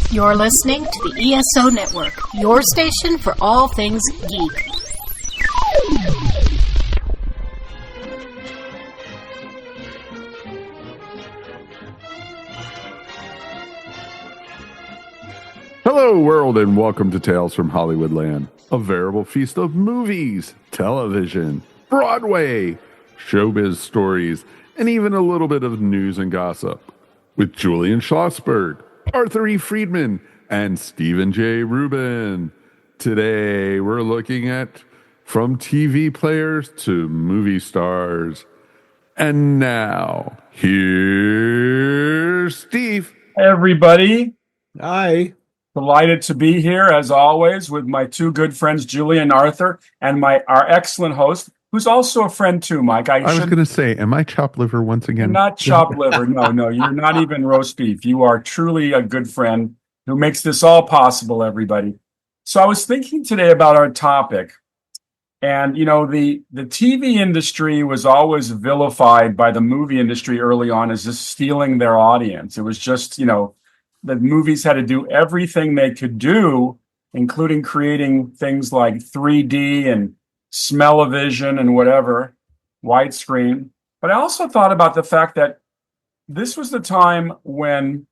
You're listening to the ESO Network, your station for all things geek. Hello, world, and welcome to Tales from Hollywoodland, a veritable feast of movies, television, Broadway, showbiz stories, and even a little bit of news and gossip. With Julian Schlossberg, Arthur E. Friedman, and Stephen J. Rubin. Today, we're looking at from TV players to movie stars. And now, here's Steve. Hey, everybody. Hi. Delighted to be here, as always, with my two good friends, Julie and Arthur, and our excellent host, who's also a friend too, Mike. I was going to say, am I chopped liver once again? You're not chopped liver. No, you're not even roast beef. You are truly a good friend who makes this all possible, everybody. So I was thinking today about our topic. And, you know, the TV industry was always vilified by the movie industry early on as just stealing their audience. It was just, you know, the movies had to do everything they could do, including creating things like 3D and smell-o-vision and whatever, widescreen. But I also thought about the fact that this was the time when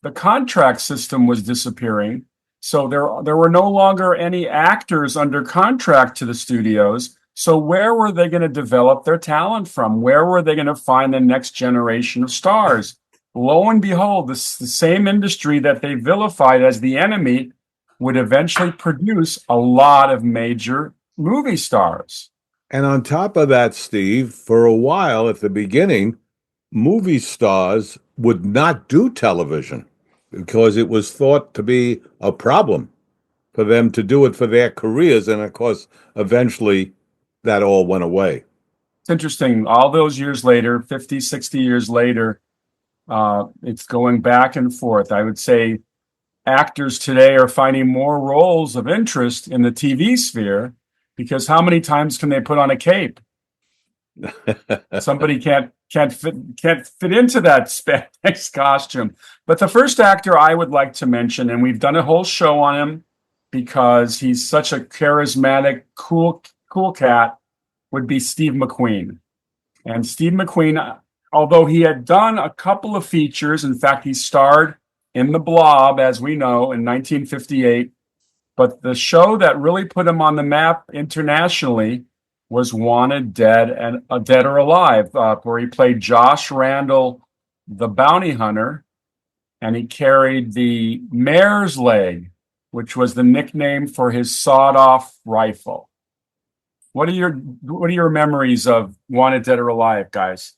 the contract system was disappearing. So there were no longer any actors under contract to the studios. So where were they going to develop their talent from? Where were they going to find the next generation of stars? Lo and behold, the same industry that they vilified as the enemy would eventually produce a lot of major movie stars. And on top of that, Steve, for a while at the beginning, movie stars would not do television because it was thought to be a problem for them to do it for their careers. And of course, eventually that all went away. It's interesting. All those years later, 50, 60 years later, it's going back and forth. I would say actors today are finding more roles of interest in the TV sphere because how many times can they put on a cape? Somebody can't fit into that spandex costume. But the first actor I would like to mention, and we've done a whole show on him because he's such a charismatic, cool cat, would be Steve McQueen. And Steve McQueen, although he had done a couple of features, in fact, he starred in The Blob, as we know, in 1958. But the show that really put him on the map internationally was Wanted, Dead or Alive, where he played Josh Randall, the bounty hunter, and he carried the mare's leg, which was the nickname for his sawed-off rifle. What are your memories of Wanted, Dead or Alive, guys?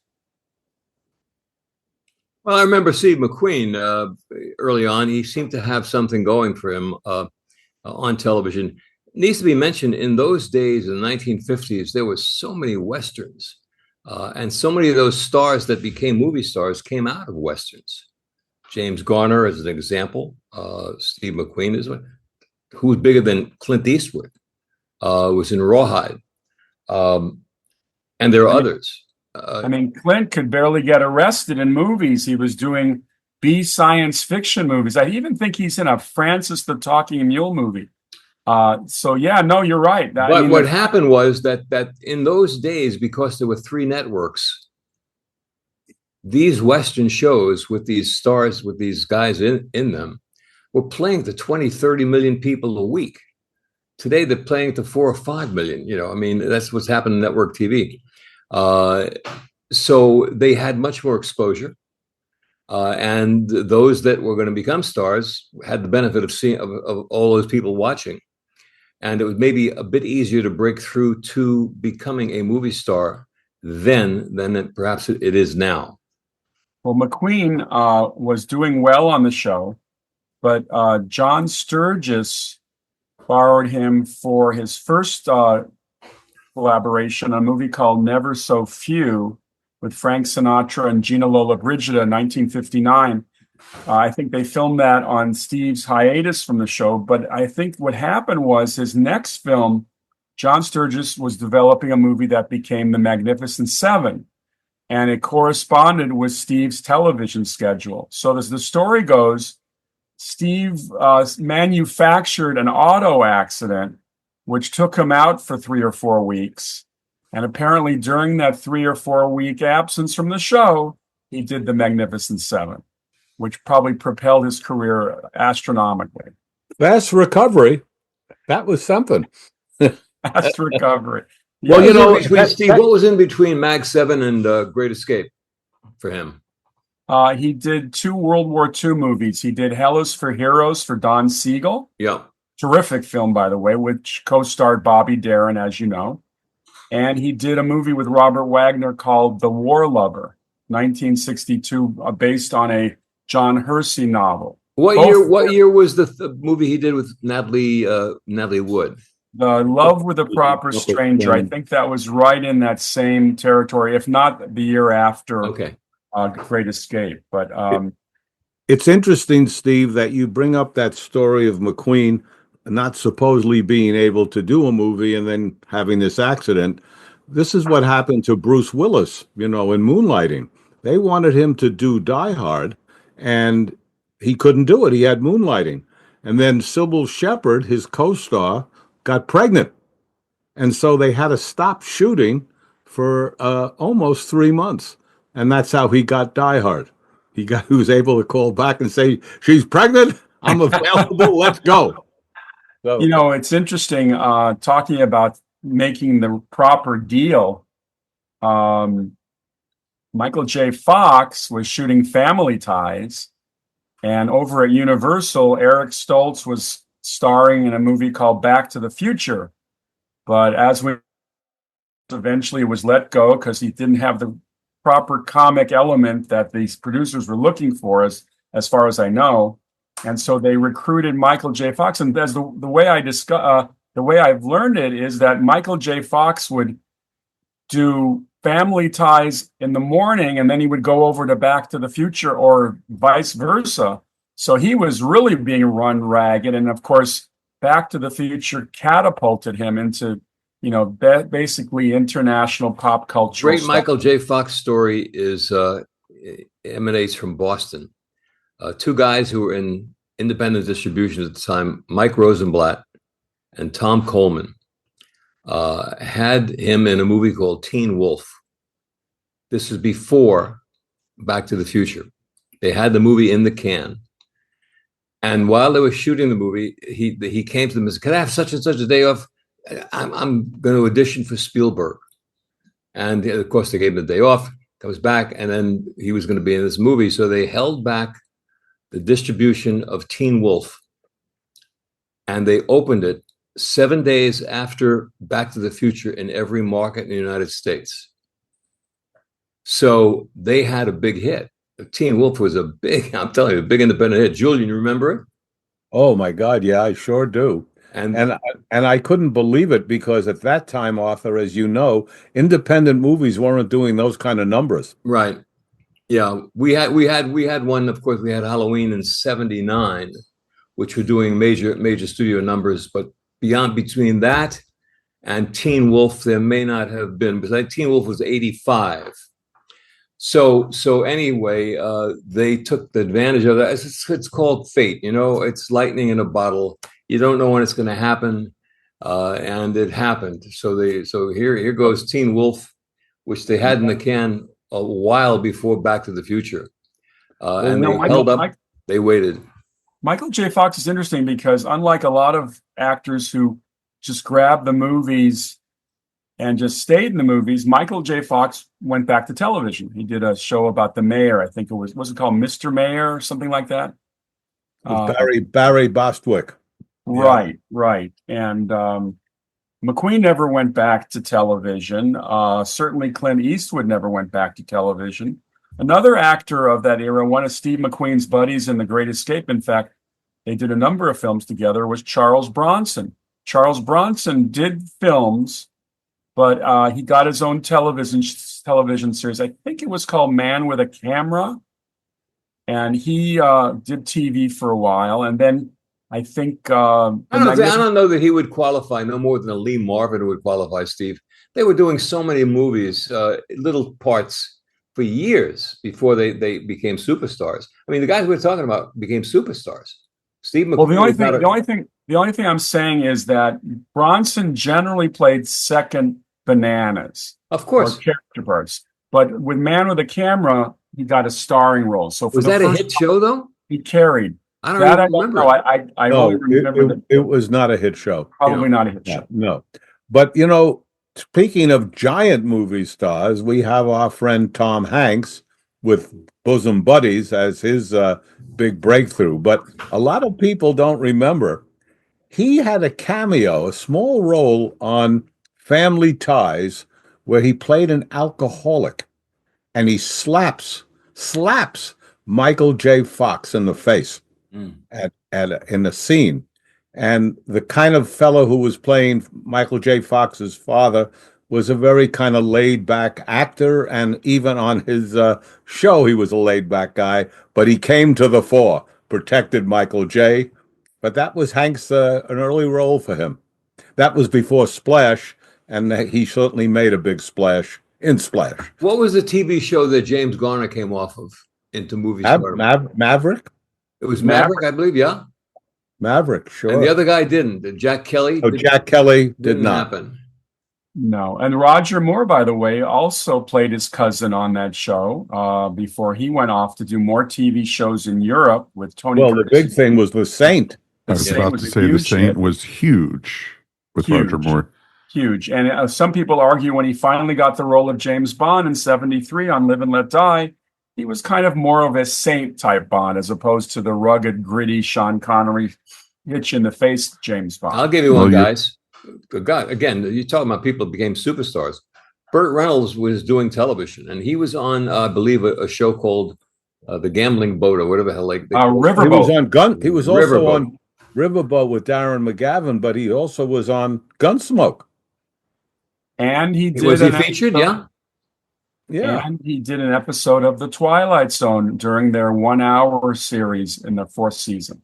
Well, I remember Steve McQueen early on. He seemed to have something going for him on television. It needs to be mentioned, in those days, in the 1950s, there were so many Westerns. And so many of those stars that became movie stars came out of Westerns. James Garner, as an example, Steve McQueen is one, who was bigger than Clint Eastwood, was in Rawhide. And there are others. I mean, Clint could barely get arrested in movies. He was doing B science fiction movies. I even think he's in a Francis the Talking Mule movie. So yeah, no, you're right. But what happened was that in those days, because there were three networks, these Western shows with these stars, with these guys in them, were playing to 20, 30 million people a week. Today, they're playing to 4 or 5 million. You know, I mean, that's what's happened in network TV. So they had much more exposure. And those that were going to become stars had the benefit of seeing of all those people watching. And it was maybe a bit easier to break through to becoming a movie star then than perhaps it is now. Well, McQueen was doing well on the show, but John Sturges borrowed him for his first collaboration, a movie called Never So Few with Frank Sinatra and Gina Lollobrigida in 1959. I think they filmed that on Steve's hiatus from the show, but I think what happened was his next film, John Sturges was developing a movie that became The Magnificent Seven, and it corresponded with Steve's television schedule. So as the story goes, Steve manufactured an auto accident, which took him out for 3 or 4 weeks. And apparently during that 3 or 4 week absence from the show, he did The Magnificent Seven, which probably propelled his career astronomically. Fast recovery. That was something. Fast recovery. Well, you know, Steve, what was in between Mag 7 and Great Escape for him? He did 2 World War II movies. He did Hell is for Heroes for Don Siegel. Yeah. Terrific film, by the way, which co-starred Bobby Darin, as you know. And he did a movie with Robert Wagner called The War Lover, 1962, based on a John Hersey novel. What year was the movie he did with Natalie Wood? The Love with a Proper Stranger. I think that was right in that same territory, if not the year after Great Escape. But it's interesting, Steve, that you bring up that story of McQueen not supposedly being able to do a movie and then having this accident. This is what happened to Bruce Willis, you know, in Moonlighting. They wanted him to do Die Hard, and he couldn't do it. He had Moonlighting. And then Sybil Shepherd, his co-star, got pregnant. And so they had to stop shooting for almost 3 months. And that's how he got Die Hard. He was able to call back and say, "She's pregnant. I'm available. Let's go." So, you know, it's interesting talking about making the proper deal. Michael J. Fox was shooting Family Ties, and over at Universal, Eric Stoltz was starring in a movie called Back to the Future. But as we eventually was let go because he didn't have the proper comic element that these producers were looking for, as far as I know. And so they recruited Michael J. Fox. And as the way the way I've learned it is that Michael J. Fox would do Family Ties in the morning, and then he would go over to Back to the Future, or vice versa. So he was really being run ragged. And of course, Back to the Future catapulted him into, you know, basically international pop culture. Great Michael J. Fox story emanates from Boston. 2 guys who were in independent distribution at the time, Mike Rosenblatt and Tom Coleman, had him in a movie called Teen Wolf. This is before Back to the Future. They had the movie in the can. And while they were shooting the movie, he came to them and said, "Can I have such and such a day off? I'm going to audition for Spielberg." And of course, they gave him the day off, comes back, and then he was going to be in this movie. So they held back the distribution of Teen Wolf, and they opened it 7 days after Back to the Future in every market in the United States. So they had a big hit. Teen Wolf was a big independent hit. Julian, you remember it? oh my God, yeah, I sure do. And I couldn't believe it, because at that time, Arthur, as you know, independent movies weren't doing those kind of numbers. Right. Yeah, we had one. Of course, we had Halloween in '79, which were doing major studio numbers. But between that and Teen Wolf, there may not have been, because Teen Wolf was '85. So anyway, they took the advantage of that. It's called fate, you know. It's lightning in a bottle. You don't know when it's going to happen, and it happened. So here goes Teen Wolf, which they had in the can a while before Back to the Future, and they held up. They waited. Michael J. Fox is interesting because, unlike a lot of actors who just grabbed the movies and just stayed in the movies, Michael J. Fox went back to television. He did a show about the mayor. I think it was it called Mr. Mayor or something like that? Barry Bostwick. Right. And McQueen never went back to television. Certainly Clint Eastwood never went back to television. Another actor of that era, one of Steve McQueen's buddies in The Great Escape, in fact, they did a number of films together, was Charles Bronson. Charles Bronson did films, but he got his own television series. I think it was called Man with a Camera. And he did TV for a while. And then I think I don't know that he would qualify no more than a Lee Marvin would qualify, Steve. They were doing so many movies, little parts, for years before they became superstars. I mean, the guys we're talking about became superstars. Steve McQueen. Well, was not a- the only thing I'm saying is that Bronson generally played second bananas Of or course. character parts, but with Man with a Camera, he got a starring role. So for Was the that a first hit show though? he carried. I don't That even I don't remember. know. I No, only remember that it was not a hit show. probably not a hit show. No. But, speaking of giant movie stars, we have our friend Tom Hanks with Bosom Buddies as his big breakthrough. But a lot of people don't remember. He had a cameo, a small role on Family Ties, where he played an alcoholic, and he slaps Michael J. Fox in the face in a scene. And the kind of fellow who was playing Michael J. Fox's father was a very kind of laid back actor. And even on his show, he was a laid back guy, but he came to the fore, protected Michael J. But that was Hank's, an early role for him. That was before Splash, and he certainly made a big splash in Splash. What was the TV show that James Garner came off of into movie stardom? Maverick? It was Maverick, I believe, yeah. Maverick, sure. And the other guy didn't. Jack Kelly. Jack Kelly did didn't not. happen. No. And Roger Moore, by the way, also played his cousin on that show before he went off to do more TV shows in Europe with Tony. Well, the big thing was The Saint. I was about to say The Saint was huge with Roger Moore. Huge. And some people argue when he finally got the role of James Bond in 1973 on Live and Let Die, he was kind of more of a saint type Bond as opposed to the rugged, gritty Sean Connery hitch in the face James Bond. I'll give you one, guys. God, again, you're talking about people who became superstars. Burt Reynolds was doing television, and he was on, I believe, a show called The Gambling Boat or whatever the hell. Riverboat. He was on Gun. He was also Riverboat. on Riverboat with Darren McGavin, but he also was on Gunsmoke. And he did. Was he featured? Yeah. Yeah. And he did an episode of The Twilight Zone during their 1 hour series in the 4th season.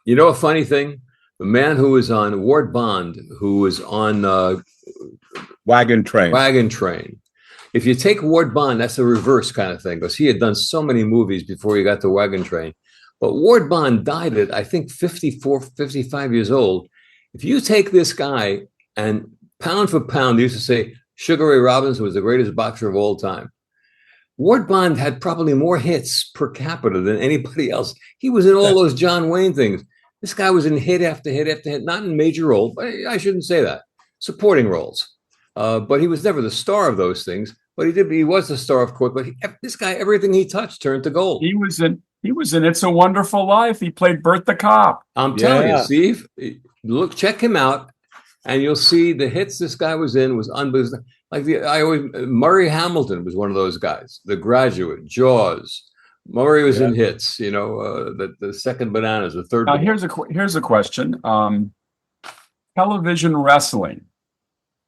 You know a funny thing? The man who was on Ward Bond, who was on Wagon Train. If you take Ward Bond, that's a reverse kind of thing because he had done so many movies before he got to Wagon Train. But Ward Bond died at, I think, 54, 55 years old. If you take this guy and pound for pound, they used to say Sugar Ray Robinson was the greatest boxer of all time. Ward Bond had probably more hits per capita than anybody else. He was in all those John Wayne things. This guy was in hit after hit after hit, not in major roles, but I shouldn't say that, supporting roles. But he was never the star of those things. But he was the star, of course. But this guy, everything he touched turned to gold. He was in It's a Wonderful Life. He played Bert the Cop. I'm telling you, Steve, check him out, and you'll see the hits this guy was in was unbelievable. Murray Hamilton was one of those guys. The Graduate, Jaws. Murray was in hits. The second Bananas, the third. Now here's a question. Television wrestling.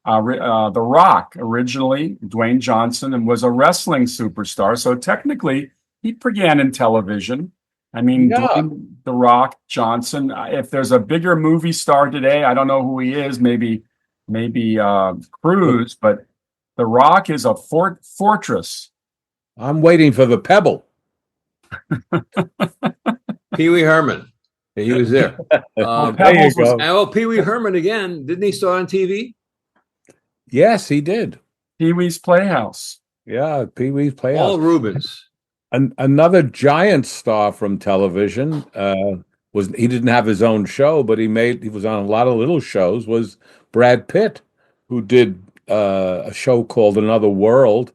The Rock originally, Dwayne Johnson, and was a wrestling superstar. So technically, he began in television. I mean, Dwayne The Rock Johnson. If there's a bigger movie star today, I don't know who he is. Maybe Cruise, but The Rock is a fortress. I'm waiting for the Pebble. Pee Wee Herman. He was there. There you go. Pee Wee Herman again. Didn't he start on TV? Yes, he did. Pee Wee's Playhouse. Yeah, Pee Wee's Playhouse. Paul Rubens. Another giant star from television he didn't have his own show, but he was on a lot of little shows. Was Brad Pitt, who did a show called Another World,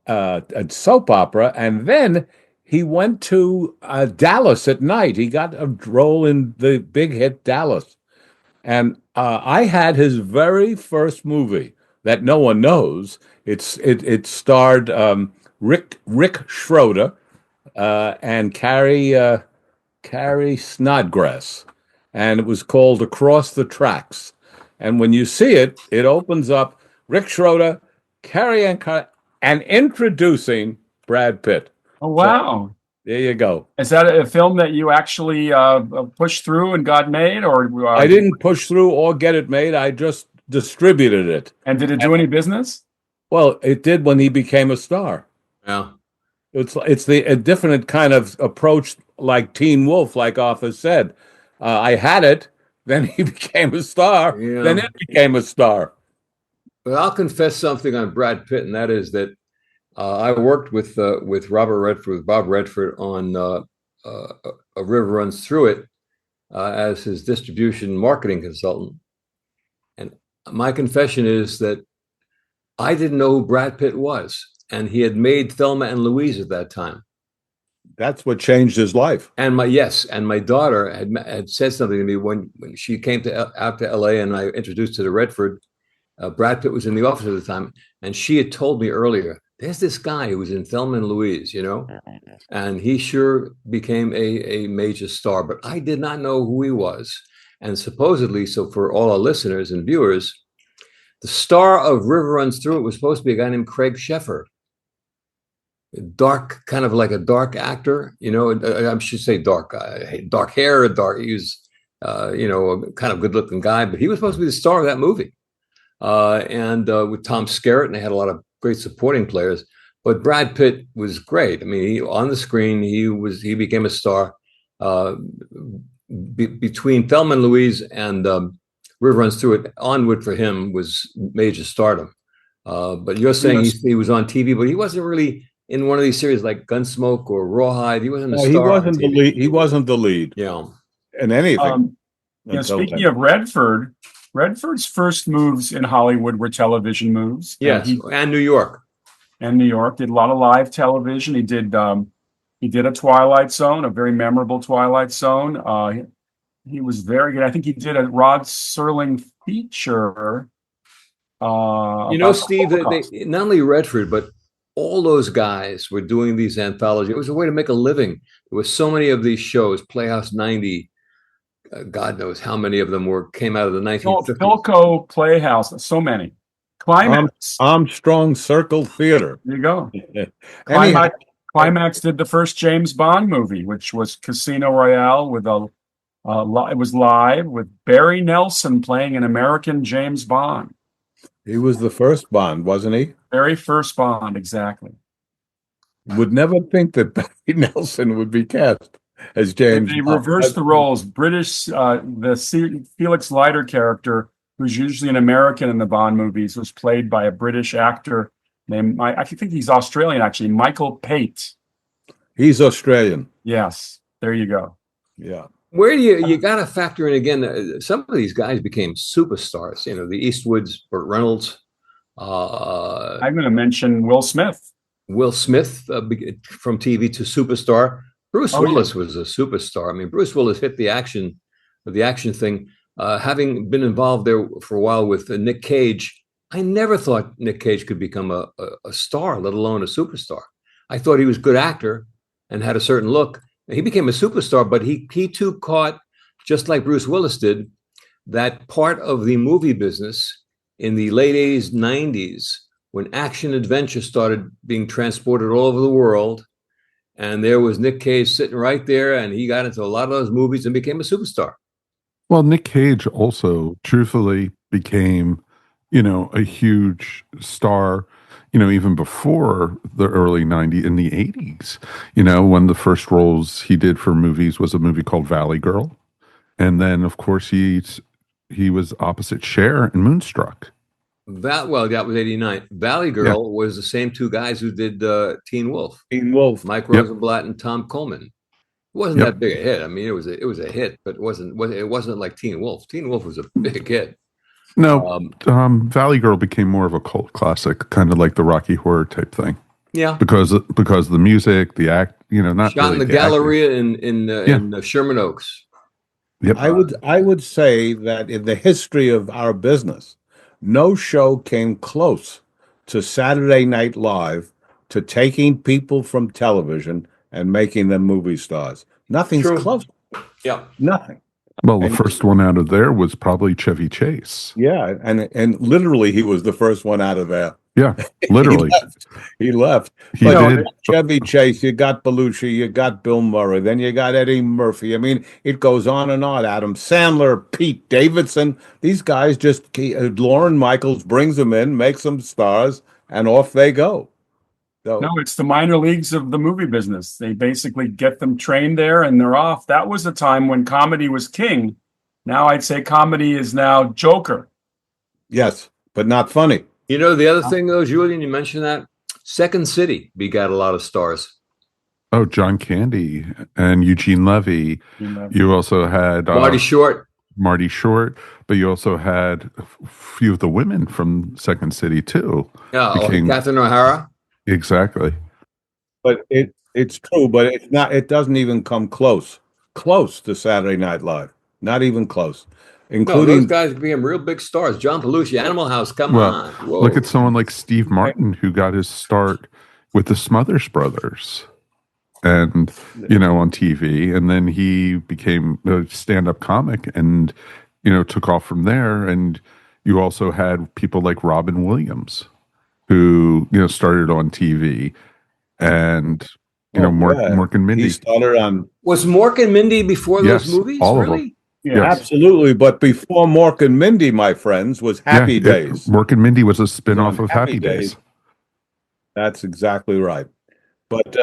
a soap opera, and then he went to Dallas at night. He got a role in the big hit Dallas, and I had his very first movie that no one knows. It starred Rick Schroeder and Carrie Snodgrass, and it was called Across the Tracks. And when you see it, it opens up Rick Schroeder, Carrie and introducing Brad Pitt. Oh, wow. So, there you go. Is that a film that you actually pushed through and got made? Or I didn't push through or get it made. I just distributed it. And did it do any business? Well, it did when he became a star. Yeah. It's a different kind of approach, like Teen Wolf, like Arthur said. I had it, then he became a star, then Yeah. it became a star. But I'll confess something on Brad Pitt, and that is that I worked with Bob Redford on A River Runs Through It as his distribution marketing consultant. And my confession is that I didn't know who Brad Pitt was, and he had made Thelma and Louise at that time. That's what changed his life. And my daughter had said something to me when she came out to LA, and I introduced her to Redford. Brad Pitt was in the office at the time, and she had told me earlier, there's this guy who was in Thelma and Louise, and he sure became a major star, but I did not know who he was. And supposedly, so for all our listeners and viewers, the star of River Runs Through It was supposed to be a guy named Craig Sheffer. Dark, kind of like a dark actor, I should say dark hair, he was, a kind of good looking guy, but he was supposed to be the star of that movie. And with Tom Skerritt, and they had a lot of great supporting players. But Brad Pitt was great. I mean, on the screen, he became a star. Between Thelma and Louise and River Runs Through It, onward for him was major stardom. But you're saying he was on TV, but he wasn't really in one of these series like Gunsmoke or Rawhide. He wasn't a star. He wasn't the lead. He wasn't the lead. Yeah. In anything. Speaking of Redford, Redford's first moves in Hollywood were television moves. Yes, and New York. And New York. Did a lot of live television. He did a Twilight Zone, a very memorable Twilight Zone. He was very good. I think he did a Rod Serling feature. Steve, they, not only Redford, but all those guys were doing these anthologies. It was a way to make a living. There were so many of these shows, Playhouse 90, God knows how many of them came out of the 1950s. Philco Playhouse, so many. Climax. Armstrong Circle Theater. There you go. Anyhow, Climax did the first James Bond movie, which was Casino Royale with it was live with Barry Nelson playing an American James Bond. he was the first Bond, wasn't he? Very first Bond, exactly. Would never think that Barry Nelson would be cast as James. They reversed the roles. The Felix Leiter character, who's usually an American in the Bond movies, was played by a British actor named, I think he's Australian actually, Michael Pate. He's Australian. Yes, there you go. Yeah. Where do you got to factor in again? Some of these guys became superstars. The Eastwoods, Burt Reynolds. I'm going to mention Will Smith. Will Smith from TV to superstar. Bruce Willis was a superstar. I mean, Bruce Willis hit the action thing. Having been involved there for a while with Nick Cage, I never thought Nick Cage could become a star, let alone a superstar. I thought he was a good actor and had a certain look. He became a superstar, but he too caught, just like Bruce Willis did, that part of the movie business in the late 80s, 90s, when action adventure started being transported all over the world. And there was Nick Cage sitting right there, and he got into a lot of those movies and became a superstar. Well, Nick Cage also truthfully became, a huge star, even before the early 90s, in the 80s. One of the first roles he did for movies was a movie called Valley Girl. And then, of course, he was opposite Cher in Moonstruck. That was 89. Valley Girl was the same two guys who did Teen Wolf. Teen Wolf. Mike Rosenblatt and Tom Coleman. It wasn't that big a hit. I mean, it was a hit, but it wasn't like Teen Wolf. Teen Wolf was a big hit. No, Valley Girl became more of a cult classic, kind of like the Rocky Horror type thing. Yeah, because of the music, the act, not shot really in the Galleria in Sherman Oaks. Yep. I would say that in the history of our business, no show came close to Saturday Night Live to taking people from television and making them movie stars. Nothing's close. Yeah, nothing. Well, the first one out of there was probably Chevy Chase. Yeah, and literally he was the first one out of there. Yeah, literally. He left. He did. Chevy Chase, you got Belushi, you got Bill Murray, then you got Eddie Murphy. I mean, it goes on and on. Adam Sandler, Pete Davidson. These guys just, Lorne Michaels brings them in, makes them stars, and off they go. So, No, it's the minor leagues of the movie business. They basically get them trained there and they're off. That was a time when comedy was king. Now I'd say comedy is now Joker. yes, but not funny. You know, the other thing, though, Julian, you mentioned that Second City begat a lot of stars. Oh, John Candy and Eugene Levy. You also had Marty Short. Marty Short, but you also had a few of the women from Second City too. Yeah, Became- Catherine O'Hara. Exactly. But it's true, but it's not. It doesn't even come close to Saturday Night Live. Not even close. No, Including those guys became real big stars. John Belushi, Animal House, come Well, on. Whoa. look at someone like Steve Martin, who got his start with the Smothers Brothers, and on TV, and then he became a stand-up comic, and took off from there. And you also had people like Robin Williams, who started on TV, and Mork and Mindy. he started on Was Mork and Mindy before Yes, those movies? all of Really? them. Yes. absolutely, but before Mork and Mindy, my friends, was Happy Days. Mork and Mindy was a spin-off On of Happy Days. That's exactly right. But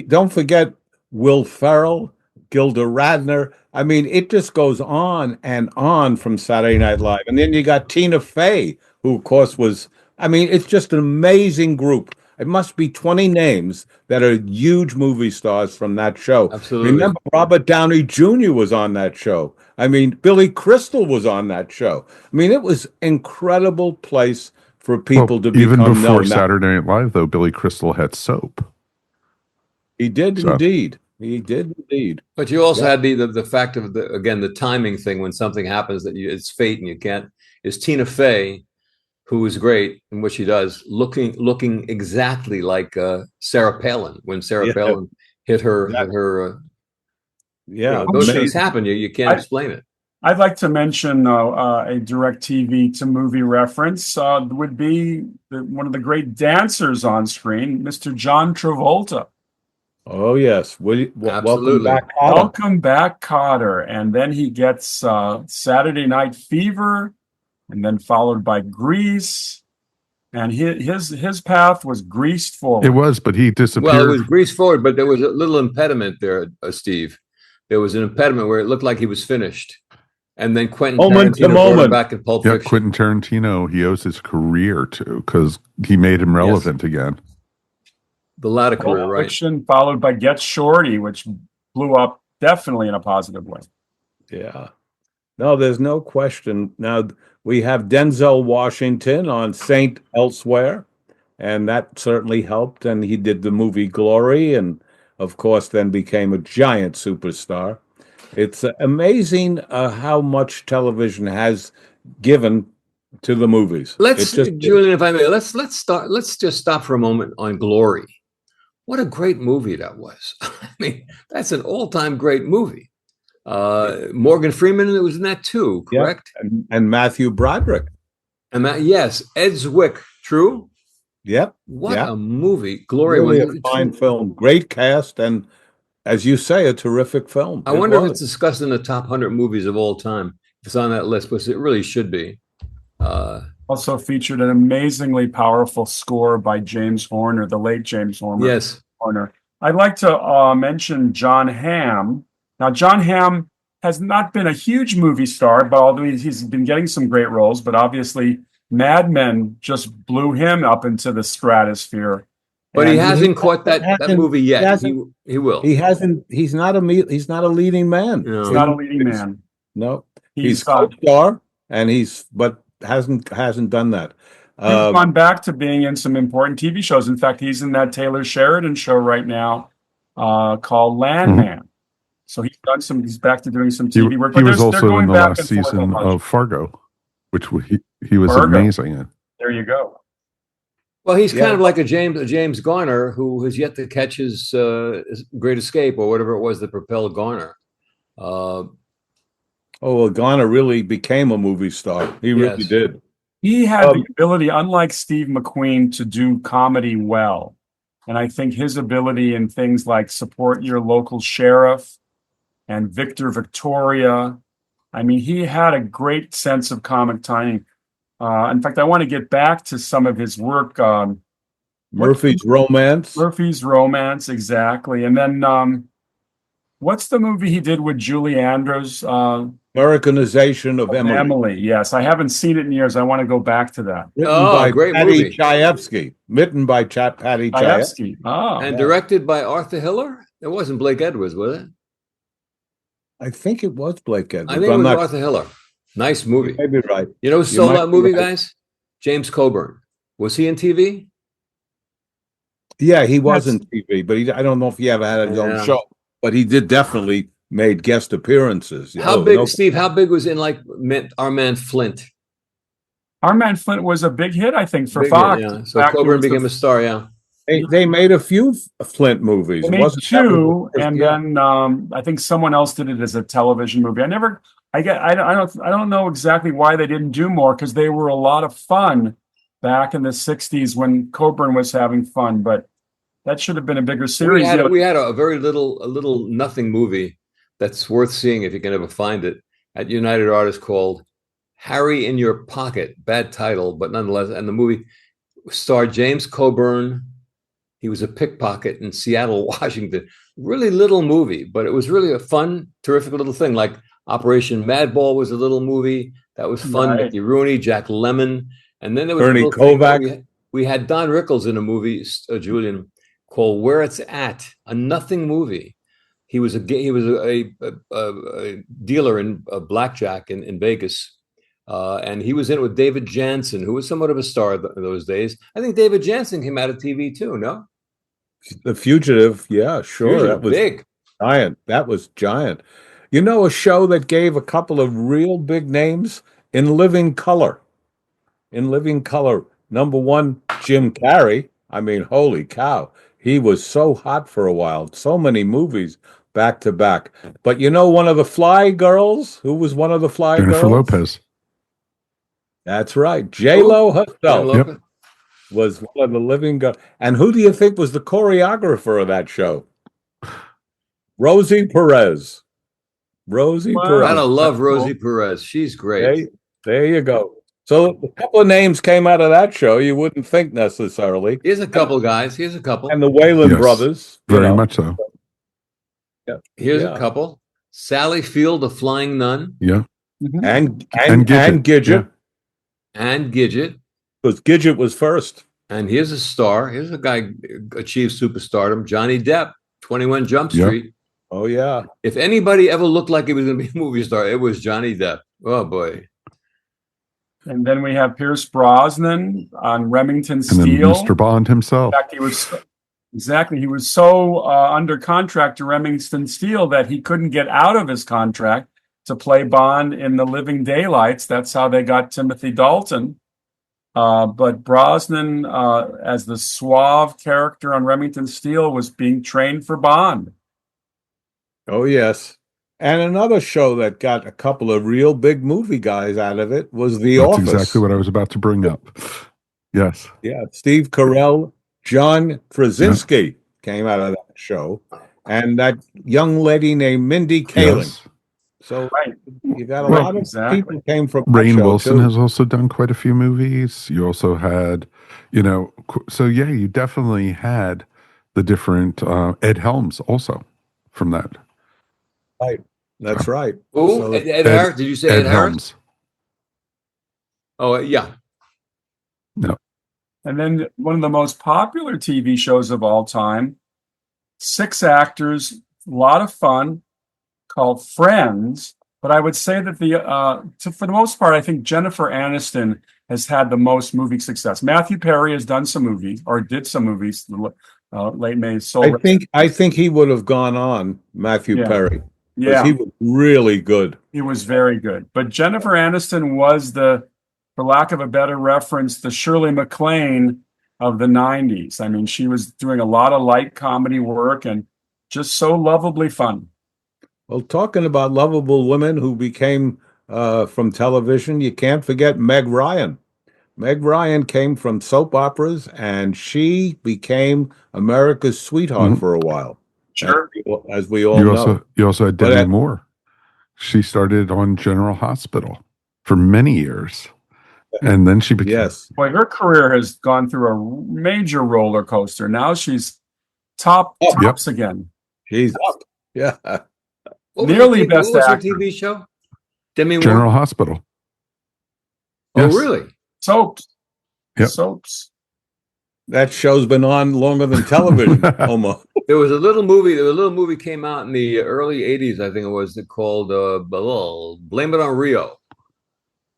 don't forget Will Ferrell, Gilda Radner. I mean, it just goes on and on from Saturday Night Live. And then you got Tina Fey, who, of course, was, I mean, it's just an amazing group. It must be 20 names that are huge movie stars from that show. Absolutely. Remember, Robert Downey Jr. was on that show. I mean, Billy Crystal was on that show. I mean, it was incredible place for people to even become before known. Saturday Night Live, though, Billy Crystal had soap. He did So- indeed. He did indeed. But you also had the fact of the timing thing when something happens that it's fate and you can't. Is Tina Fey, who is great in what she does, looking exactly like Sarah Palin when Sarah Palin hit her. Yeah, those amazing. things happen. You can't explain it. I'd like to mention a direct TV to movie reference would be one of the great dancers on screen, Mr. John Travolta. Oh yes, welcome Absolutely. back, Cotter. Welcome back, Cotter. And then he gets Saturday Night Fever, and then followed by Grease. And his path was greased forward. It was, but he disappeared. Well, it was greased forward, but there was a little impediment there, Steve. There was an impediment where it looked like he was finished. And then Quentin Moment to Tarantino brought him moment. back in Pulp Yeah, Fiction. Quentin Tarantino, he owes his career to, because he made him relevant again. The latter career, Pulp right? Fiction, followed by Get Shorty, which blew up definitely in a positive way. Yeah. No, there's no question. Now we have Denzel Washington on Saint Elsewhere, and that certainly helped. And he did the movie Glory, and of course, then became a giant superstar. It's amazing how much television has given to the movies. Julian, if I may, let's just stop for a moment on Glory. What a great movie that was. I mean, that's an all-time great movie. Morgan Freeman was in that too, correct? Yeah. And Matthew Broderick. And yes, Ed Zwick, true? Yep. What a movie. Glory Really was a fine film. Great cast, and as you say, a terrific film. I wonder if it's discussed in the top 100 movies of all time. If it's on that list, because it really should be. Also featured an amazingly powerful score by James Horner, the late James Horner. Yes. Horner. I'd like to mention John Hamm. Now, John Hamm has not been a huge movie star, but although he's been getting some great roles, but obviously Mad Men just blew him up into the stratosphere. But And he hasn't caught that movie yet. He will. He's not a leading man. No. He's not a leading man. No. He's co-star, and but hasn't done that. He's gone back to being in some important TV shows. In fact, he's in that Taylor Sheridan show right now called Landman. Mhm. So he's back to doing some TV work. He But was they're also going in the back last and forth a season bunch. of Fargo, which he was Fargo. amazing in. There you go. Well, he's kind of like a James Garner who has yet to catch his Great Escape or whatever it was that propelled Garner. Garner really became a movie star. He really did. He had the ability, unlike Steve McQueen, to do comedy well. And I think his ability in things like Support Your Local Sheriff and Victor Victoria, I mean, he had a great sense of comic timing. In fact, I want to get back to some of his work. Murphy's Romance. Murphy's Romance, exactly. And then what's the movie he did with Julie Andrews? Americanization of Emily. Emily, yes. I haven't seen it in years. I want to go back to that. Written Oh, by great Patty movie. Chayefsky. Written by Patty Chayefsky. Chayefsky. Oh, And directed by Arthur Hiller? It wasn't Blake Edwards, was it? I think it was Blake Edwards. I think it was Arthur Hiller. Nice movie. You may be right. You know who stole might that be movie, right. guys? James Coburn. Was he in TV? Yeah, he was in TV, but I don't know if he ever had his own Yeah. show. But he did definitely made guest appearances. How big, Steve? How big was in our man Flint? Our Man Flint was a big hit, I think, for Big Fox. hit, yeah. So Back Coburn towards the- became a star. Yeah. They made a few Flint movies. They It made wasn't that two, was- and yeah. then I think someone else did it as a television movie. I don't know exactly why they didn't do more, because they were a lot of fun back in the '60s when Coburn was having fun. But that should have been a bigger series. We had a very little nothing movie that's worth seeing if you can ever find it at United Artists called Harry in Your Pocket. Bad title, but nonetheless. And the movie starred James Coburn. He was a pickpocket in Seattle, Washington. Really little movie, but it was really a fun, terrific little thing. Like Operation Madball was a little movie that was fun. Right. Mickey Rooney, Jack Lemmon, and then there was Ernie a little thing that Kovac. we had Don Rickles in a movie, Julian, called Where It's At, a nothing movie. He was a dealer in blackjack in Vegas. And he was in it with David Jansen, who was somewhat of a star in those days. I think David Jansen came out of TV too, no? The Fugitive, yeah, sure. Fugitive, That was big. giant. That was giant. You know, a show that gave a couple of real big names in Living Color. In Living Color, number one, Jim Carrey. I mean, holy cow. He was so hot for a while. So many movies back to back. But you know, one of the Fly Girls, who was one of the Fly Jennifer Girls? Lopez. That's right. J-Lo herself Yep. was one of the living girls. And who do you think was the choreographer of that show? Rosie Perez. Rosie Wow. Perez. Gotta love Rosie Perez. She's great. There you go. So a couple of names came out of that show you wouldn't think necessarily. Here's a couple, guys. Here's a couple. And the Wayland Yes. brothers. Very much so. Here's Yeah. a couple. Sally Field, the Flying Nun, Yeah. And Gidget. Gidget. and Gidget. Because Gidget was first. And here's a star. Here's a guy achieved superstardom. Johnny Depp, 21 Jump Yep. Street. Oh, yeah. If anybody ever looked like he was going to be a movie star, it was Johnny Depp. Oh boy. And then we have Pierce Brosnan on Remington And then Steele. Mr. Bond himself. In fact, he was so under contract to Remington Steele that he couldn't get out of his contract to play Bond in The Living Daylights. That's how they got Timothy Dalton. But Brosnan, as the suave character on Remington Steele, was being trained for Bond. Oh, yes. And another show that got a couple of real big movie guys out of it was The That's Office. exactly what I was about to bring up. Yes. Yeah, Steve Carell, John Krasinski came out of that show, and that young lady named Mindy Kaling. Yes. So Right. you got a Right. lot of Exactly. people came from that Rainn show, Wilson too. has also done quite a few movies. You also had, so yeah, you definitely had the different Ed Helms also from that. Right. That's right. Who? So- Ed Harris? Did you say Ed, Harris? Helms. Oh, yeah. And then one of the most popular TV shows of all time, 6 actors, a lot of fun, called Friends. But I would say that for the most part, I think Jennifer Aniston has had the most movie success. Matthew Perry has done some movies, or did some movies. Late May Soul. I think he would have gone on, Matthew Yeah. Perry. 'Cause Yeah, he was really good. he was very good. But Jennifer Aniston was for lack of a better reference, the Shirley MacLaine of the 90s. I mean, she was doing a lot of light comedy work and just so lovably fun. Well, talking about lovable women who became from television, you can't forget Meg Ryan. Meg Ryan came from soap operas, and she became America's sweetheart for a while. Sure. As we all know. You also had But Debbie Moore. She started on General Hospital for many years. And then she became. Yes. Boy, her career has gone through a major roller coaster. Now she's tops again. She's up. Yeah. Nearly best what was her actor. TV show? Demi Moore? General Hospital. Oh, Yes. really? Soaps. Yep. Soaps. That show's been on longer than television, almost. There was a little movie came out in the early 80s, I think it was, called Blame It on Rio.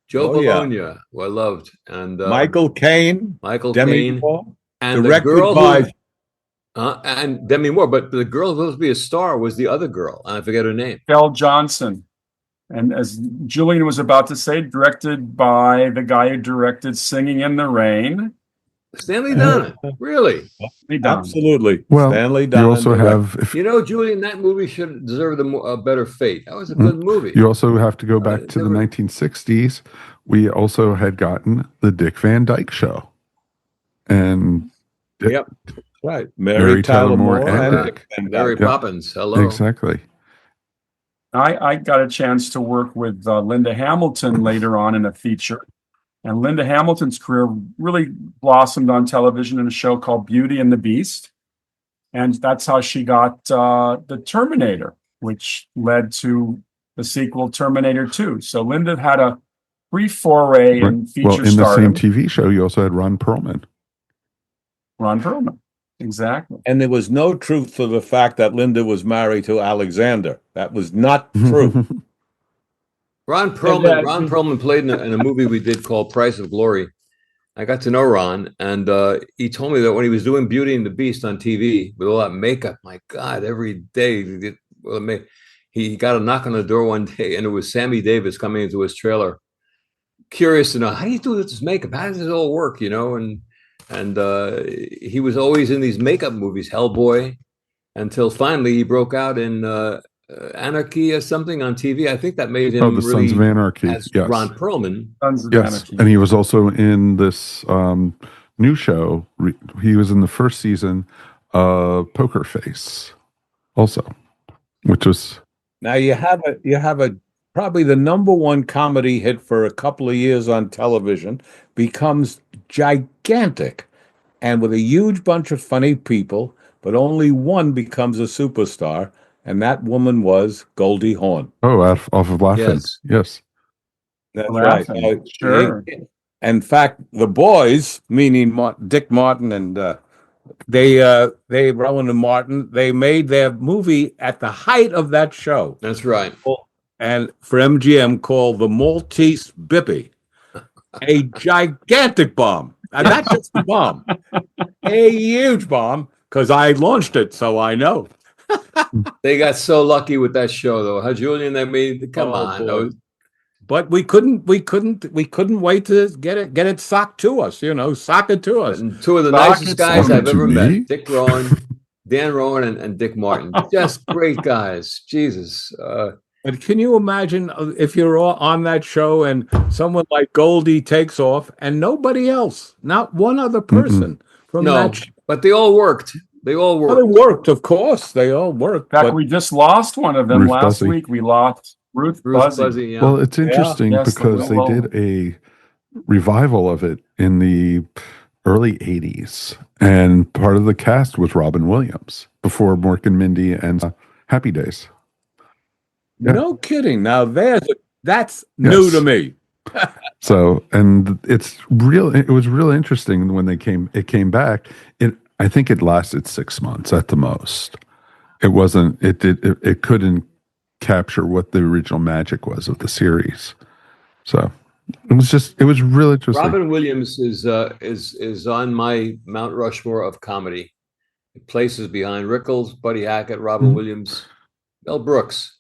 Joe Bologna, who I loved. And Michael Caine. Demi Caine. Moore. And Directed the girl by... and Demi Moore, but the girl who was supposed to be a star was the other girl. I forget her name. Belle Johnson. And as Julian was about to say, directed by the guy who directed Singing in the Rain. Stanley Donen. Really? Absolutely. Well, Stanley Donen. you also have, Julian, that movie should deserve a better fate. That was a good movie. You also have to go back to the 1960s. We also had gotten the Dick Van Dyke Show. And right. Mary Tyler Moore and Mary Poppins. Hello. Exactly. I got a chance to work with Linda Hamilton later on in a feature. And Linda Hamilton's career really blossomed on television in a show called Beauty and the Beast. And that's how she got the Terminator, which led to the sequel Terminator 2. So Linda had a brief foray in feature stardom. Well, in the same TV show, you also had Ron Perlman. Ron Perlman, exactly. And there was no truth to the fact that Linda was married to Alexander. That was not true. Ron Perlman played in a movie we did called Price of Glory. I got to know Ron, and he told me that when he was doing Beauty and the Beast on TV with all that makeup, my God, every day he got a knock on the door one day, and it was Sammy Davis coming into his trailer, curious to know, how do you do this makeup? How does this all work? And he was always in these makeup movies, Hellboy, until finally he broke out in Anarchy or something on TV. I think that made him the Sons of Anarchy. Yes. Ron Perlman. Sons of Yes, Anarchy. and he was also in this new show. He was in the first season of Poker Face, also, which was. Now you have a probably the number one comedy hit for a couple of years on television, becomes gigantic, and with a huge bunch of funny people, but only one becomes a superstar. And that woman was Goldie Hawn. Oh, off of Laughing. Yes. That's Laughing. right. Sure. In fact, the boys, meaning Dick Martin and Rowan and Martin, they made their movie at the height of that show. That's right. And for MGM called The Maltese Bippy. A gigantic bomb. And not just a bomb. A huge bomb, because I launched it, so I know. They got so lucky with that show, though, huh, Julian? Come on. But we couldn't wait to get it socked to us, sock it to us. And two of the nicest guys I've ever met, Dick Rowan, Dan Rowan, and Dick Martin. Just great guys. Jesus. But can you imagine if you're all on that show and someone like Goldie takes off and nobody else, not one other person from that show? But they all worked. They all worked. Well, they worked, of course. They all worked. In fact, we just lost one of them last week. We lost Ruth Buzzy. Yeah. Well, it's interesting because they did a revival of it in the early 80s. And part of the cast was Robin Williams before Mork and Mindy and Happy Days. Yeah. No kidding. Now that's new to me. So, and it was real interesting when it came back. I think it lasted 6 months at the most. It couldn't capture what the original magic was of the series. So it was really interesting. Robin Williams is on my Mount Rushmore of comedy. Places behind Rickles, Buddy Hackett, Robin Williams, Mel Brooks.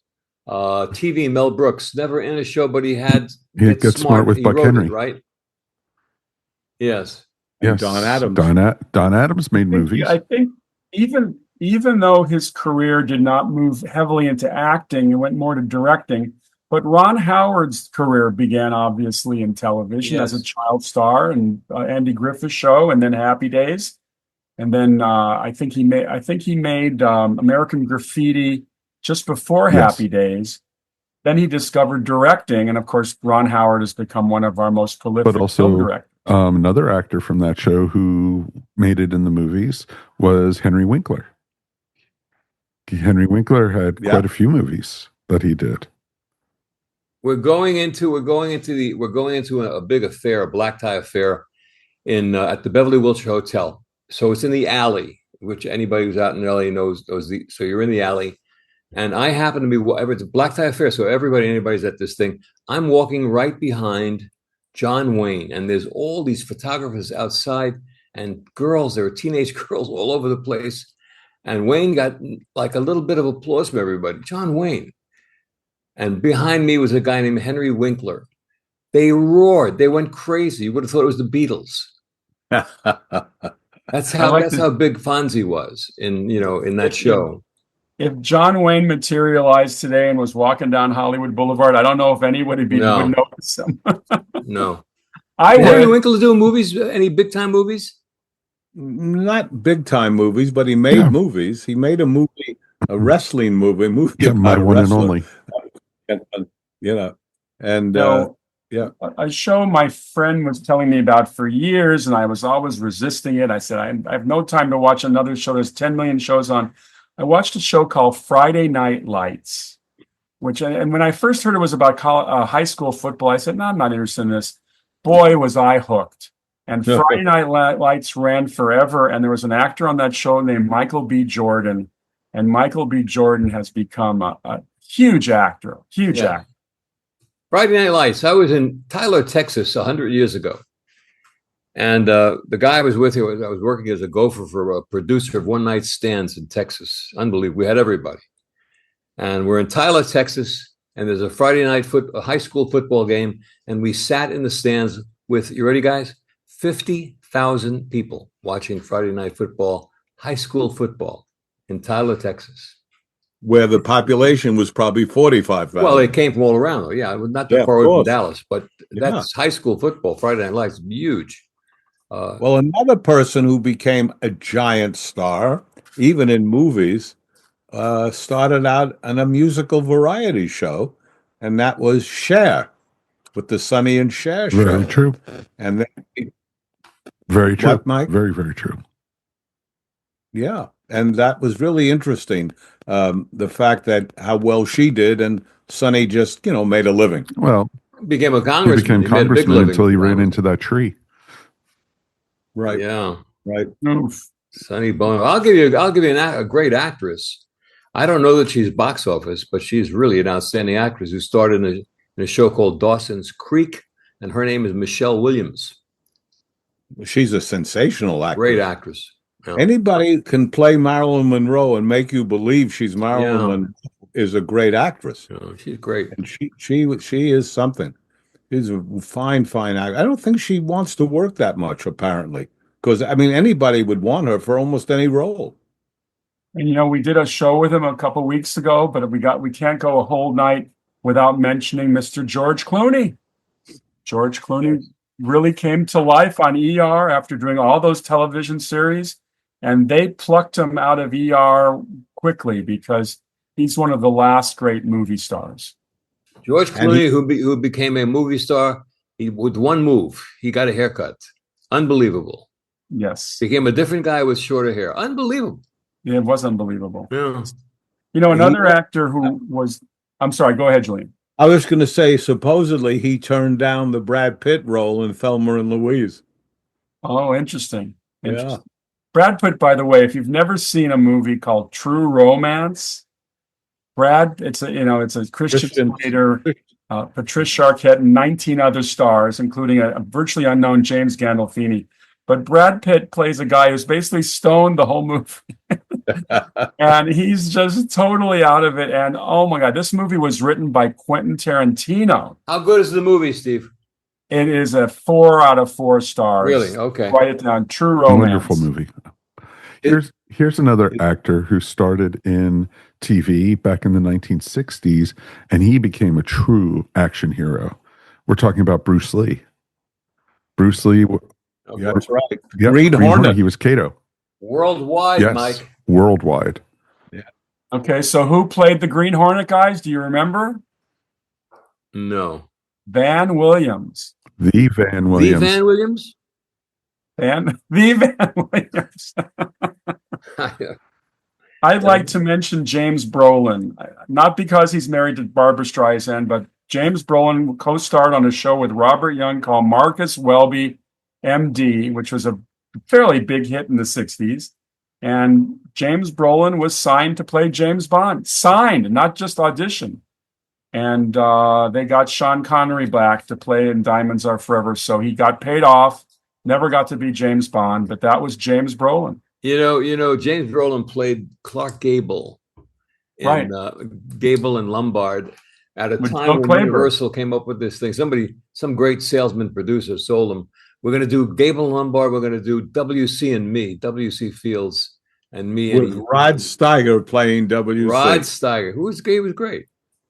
TV Mel Brooks, never in a show, but he had Get Smart with Buck Henry, right? Yes. Yes. Don Adams. Don Adams made movies. I think even though his career did not move heavily into acting, it went more to directing. But Ron Howard's career began obviously in television as a child star, and Andy Griffith's Show, and then Happy Days, and then I think he made American Graffiti just before Happy Days, Then he discovered directing, and of course, Ron Howard has become one of our most prolific But film also, directors. another actor from that show who made it in the movies was Henry Winkler. Henry Winkler had quite a few movies that he did. We're going into a big affair, a black tie affair, in at the Beverly Wilshire Hotel. So it's in the alley, which anybody who's out in LA knows. So you're in the alley, and I happen to be. It's a black tie affair, so anybody's at this thing. I'm walking right behind John Wayne, and there's all these photographers outside and girls. There are teenage girls all over the place, and Wayne got like a little bit of applause from everybody. John Wayne. And behind me was a guy named Henry Winkler. They roared. They went crazy. You would have thought it was the Beatles. That's how big Fonzie was in that show. If John Wayne materialized today and was walking down Hollywood Boulevard, I don't know if anybody would notice him. No. Henry Winkler doing movies? Any big time movies? Not big time movies, but he made movies. He made a wrestling movie. My one and only. A show my friend was telling me about for years, and I was always resisting it. I said, I have no time to watch another show. There's 10 million shows on. I watched a show called Friday Night Lights, and when I first heard it was about high school football, I said, no, I'm not interested in this. Boy, was I hooked. And Friday Night Lights ran forever, and there was an actor on that show named Michael B. Jordan, and Michael B. Jordan has become a huge actor. Friday Night Lights. I was in Tyler, Texas 100 years ago. And the guy I was with, I was working as a gopher for a producer of One Night Stands in Texas. Unbelievable. We had everybody. And we're in Tyler, Texas, and there's a Friday night a high school football game. And we sat in the stands with, you ready, guys? 50,000 people watching Friday night football, high school football in Tyler, Texas. Where the population was probably 45,000. Well, they came from all around, though. Yeah, not that far away from Dallas, but that's high school football. Friday Night Lights, huge. Well, another person who became a giant star, even in movies, started out on a musical variety show, and that was Cher, with the Sonny and Cher show. Very true. And then, very true. What, Mike? Very, very true. Yeah. And that was really interesting. The fact that how well she did, and Sonny just, made a living. Well, became a congressman. He became congressman until he ran into that tree. Right. Yeah. Right. Sonny Bono. I'll give you a great actress. I don't know that she's box office, but she's really an outstanding actress who starred in a show called Dawson's Creek, and her name is Michelle Williams. She's a sensational actress. Great actress. Yeah. Anybody can play Marilyn Monroe and make you believe she's Marilyn Monroe is a great actress. Yeah, she's great. And she is something. She's a fine actor. I don't think she wants to work that much, apparently. Because, anybody would want her for almost any role. And, we did a show with him a couple weeks ago, but we can't go a whole night without mentioning Mr. George Clooney. George Clooney really came to life on ER after doing all those television series. And they plucked him out of ER quickly because he's one of the last great movie stars. George Clooney, who became a movie star, with one move, he got a haircut. Unbelievable. Yes. Became a different guy with shorter hair. Unbelievable. Yeah, it was unbelievable. Yeah. Another actor who was... I'm sorry, go ahead, Julian. I was going to say, supposedly he turned down the Brad Pitt role in Thelma and Louise. Oh, interesting. Yeah. Brad Pitt, by the way, if you've never seen a movie called True Romance, it's a Christian Slater, Patricia Arquette, and 19 other stars, including a virtually unknown James Gandolfini. But Brad Pitt plays a guy who's basically stoned the whole movie. And he's just totally out of it. And oh my God, this movie was written by Quentin Tarantino. How good is the movie, Steve? It is a 4 out of 4 stars. Really? Okay. Write it down. True Romance. Wonderful movie. Here's another actor who started in TV back in the 1960s, and he became a true action hero. We're talking about Bruce Lee. Bruce Lee. Yeah, that's right. Yep, Green Hornet. He was Kato. Worldwide, yes, Mike. Worldwide. Yeah. Okay, so who played the Green Hornet, guys? Do you remember? No. Van Williams. The Van The Williams. Van Williams? The Van Williams. I'd like to mention James Brolin, not because he's married to Barbara Streisand, but James Brolin co-starred on a show with Robert Young called Marcus Welby, MD, which was a fairly big hit in the 60s. And James Brolin was signed to play James Bond. Signed, not just audition. And they got Sean Connery back to play in Diamonds Are Forever. So he got paid off, never got to be James Bond, but that was James Brolin. You know, James Brolin played Clark Gable in Right. Gable and Lombard at a With time Bill when Clayburgh. Universal came up with this thing. Some great salesman producer sold them. We're going to do Gable and Lombard. We're going to do WC and Me, WC Fields and me. With and Rod Steiger playing WC. Rod Steiger, who was great, was great.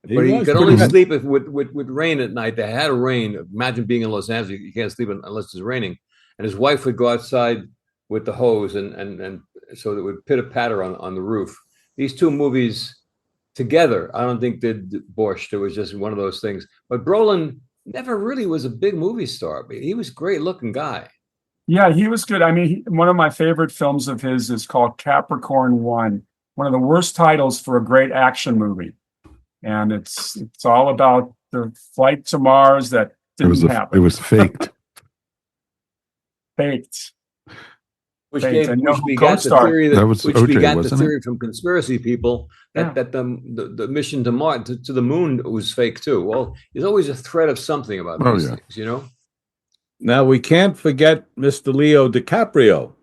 He But he was could pretty only good. sleep with rain at night. They had a rain. Imagine being in Los Angeles. You can't sleep unless it's raining. And his wife would go outside with the hose and so it would pitter patter on the roof. These two movies together, I don't think did Borscht. It was just one of those things. But Brolin never really was a big movie star, but he was a great looking guy. Yeah, he was good. I mean, one of my favorite films of his is called Capricorn One, one of the worst titles for a great action movie. And it's all about the flight to Mars that didn't happen. It was faked. Faked. Which Thanks. gave, I know which who begat the co-starred. theory That was which OJ, begat the wasn't it? theory from conspiracy people that the mission to Mars to the moon was fake too. Well, there's always a thread of something about these things, you know. Now, we can't forget Mr. Leo DiCaprio,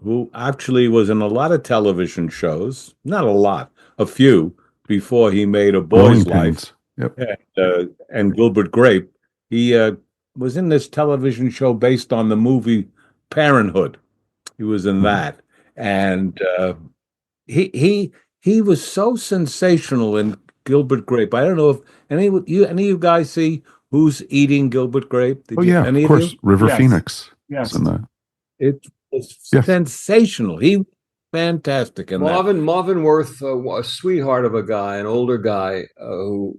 who actually was in a lot of television shows, not a lot, a few, before he made A Boy's Growing Life Pains. Yep. and Gilbert Grape. He was in this television show based on the movie Parenthood. He was in that. And he was so sensational in Gilbert Grape. I don't know if any of you guys see Who's Eating Gilbert Grape? Oh, yeah, of course. River Yes. Phoenix. Yes. was in that. It was Yes. sensational. He was fantastic in that. Marvin Worth, a sweetheart of a guy, an older guy who